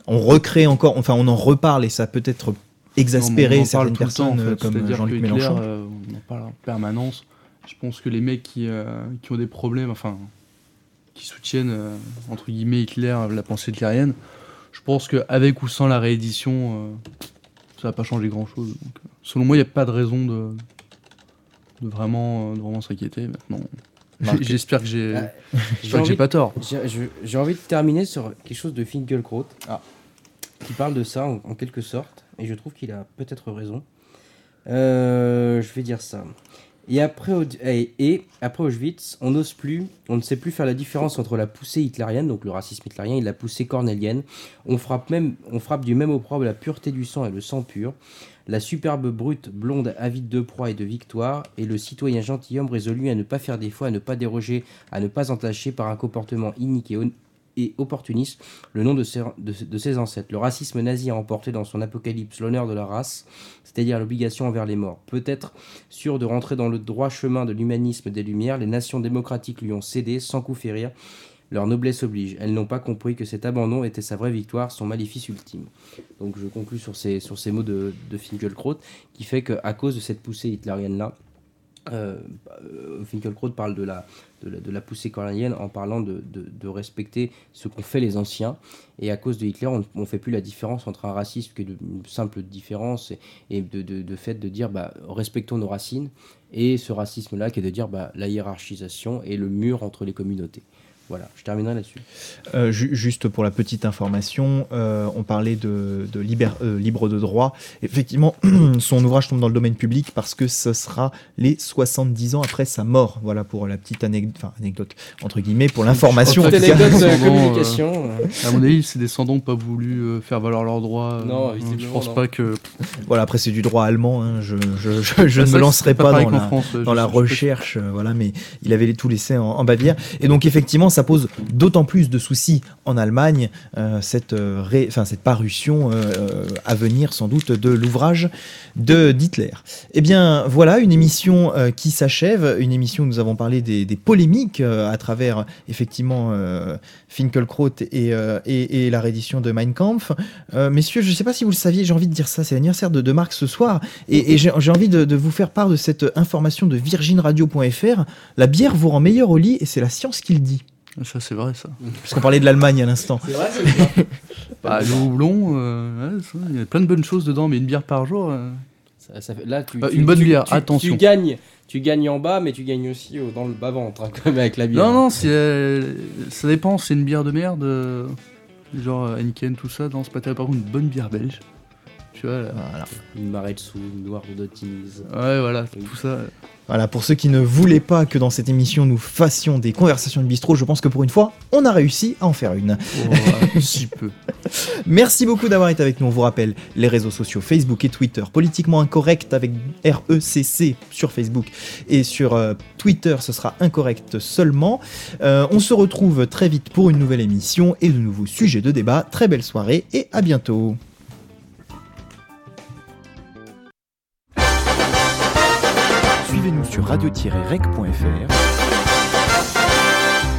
On recrée encore, enfin, on en reparle et ça peut être exaspérer certaines personnes en fait. comme Jean-Luc Mélenchon. On en parle en permanence. Je pense que les mecs qui ont des problèmes, enfin, qui soutiennent entre guillemets Hitler, la pensée hitlérienne, je pense qu'avec ou sans la réédition, ça va pas changer grand-chose. Donc, selon moi, il n'y a pas de raison de vraiment s'inquiéter maintenant. J'espère que j'ai pas tort. J'ai envie de terminer sur quelque chose de Finkielkraut, qui parle de ça en quelque sorte, et je trouve qu'il a peut-être raison. Je vais dire ça. Et après Auschwitz, on ne sait plus faire la différence entre la poussée hitlérienne, donc le racisme hitlérien, et la poussée cornélienne. On frappe du même opprobre la pureté du sang et le sang pur, la superbe brute blonde avide de proie et de victoire, et le citoyen gentilhomme résolu à ne pas faire défaut, à ne pas déroger, à ne pas entacher par un comportement inique et opportuniste le nom de ses ancêtres. Le racisme nazi a emporté dans son apocalypse l'honneur de la race, c'est-à-dire l'obligation envers les morts. Peut-être sûr de rentrer dans le droit chemin de l'humanisme des Lumières, les nations démocratiques lui ont cédé sans coup férir. Leur noblesse oblige. Elles n'ont pas compris que cet abandon était sa vraie victoire, son maléfice ultime. Donc je conclus sur ces mots de Finkielkraut, qui fait qu'à cause de cette poussée hitlérienne-là, Finkielkraut parle de la poussée cornélienne en parlant de respecter ce qu'ont fait les anciens, et à cause de Hitler on ne fait plus la différence entre un racisme qui est une simple différence et de fait de dire respectons nos racines, et ce racisme là qui est de dire la hiérarchisation et le mur entre les communautés. Voilà, je terminerai là-dessus. Juste pour la petite information, on parlait de libre de droit. Effectivement, son ouvrage tombe dans le domaine public parce que ce sera les 70 ans après sa mort. Voilà pour la petite anecdote, entre guillemets, pour l'information. Petite en tout cas. anecdote de Descendants, communication. À mon avis, ces descendants n'ont pas voulu faire valoir leurs droits. Non, je visiblement, pense non. pas que. Voilà, après c'est du droit allemand. Hein. Je ne me lancerai pas dans la recherche. Voilà, mais il avait tout laissé en Bavière. Et donc effectivement, ça pose d'autant plus de soucis en Allemagne, cette parution à venir sans doute de l'ouvrage d'Hitler. Eh bien voilà, une émission qui s'achève, une émission où nous avons parlé des polémiques à travers effectivement Finkielkraut et la réédition de Mein Kampf. Messieurs, je ne sais pas si vous le saviez, j'ai envie de dire ça, c'est l'anniversaire de Marx ce soir, et j'ai envie de vous faire part de cette information de virginradio.fr. La bière vous rend meilleur au lit et c'est la science qui le dit. Ça, c'est vrai, ça. Puisqu'on parlait de l'Allemagne à l'instant. C'est vrai, c'est ça. Bah, le houblon, il y a plein de bonnes choses dedans, mais une bière par jour. Ça fait, là, Une bonne bière, attention. Tu gagnes en bas, mais tu gagnes aussi dans le bas-ventre, hein, comme avec la bière. Non, ça dépend, c'est une bière de merde, genre Heineken, tout ça. Non, c'est pas terrible. Par contre, une bonne bière belge. Tu vois, là. Voilà. Une Maretsu, une Noire de Timiz. Ouais, voilà, Oui. tout ça. Voilà, pour ceux qui ne voulaient pas que dans cette émission nous fassions des conversations de bistrot, je pense que pour une fois, on a réussi à en faire une. Si peu. Merci beaucoup d'avoir été avec nous. On vous rappelle les réseaux sociaux Facebook et Twitter, politiquement incorrect avec RECC sur Facebook et sur Twitter, ce sera incorrect seulement. On se retrouve très vite pour une nouvelle émission et de nouveaux sujets de débat. Très belle soirée et à bientôt. Suivez-nous sur radio-rec.fr.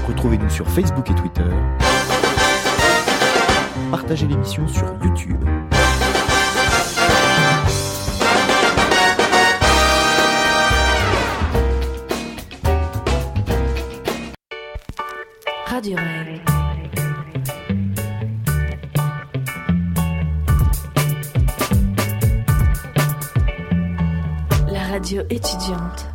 Retrouvez-nous sur Facebook et Twitter. Partagez l'émission sur YouTube. Radio Rec. La radio étudiante.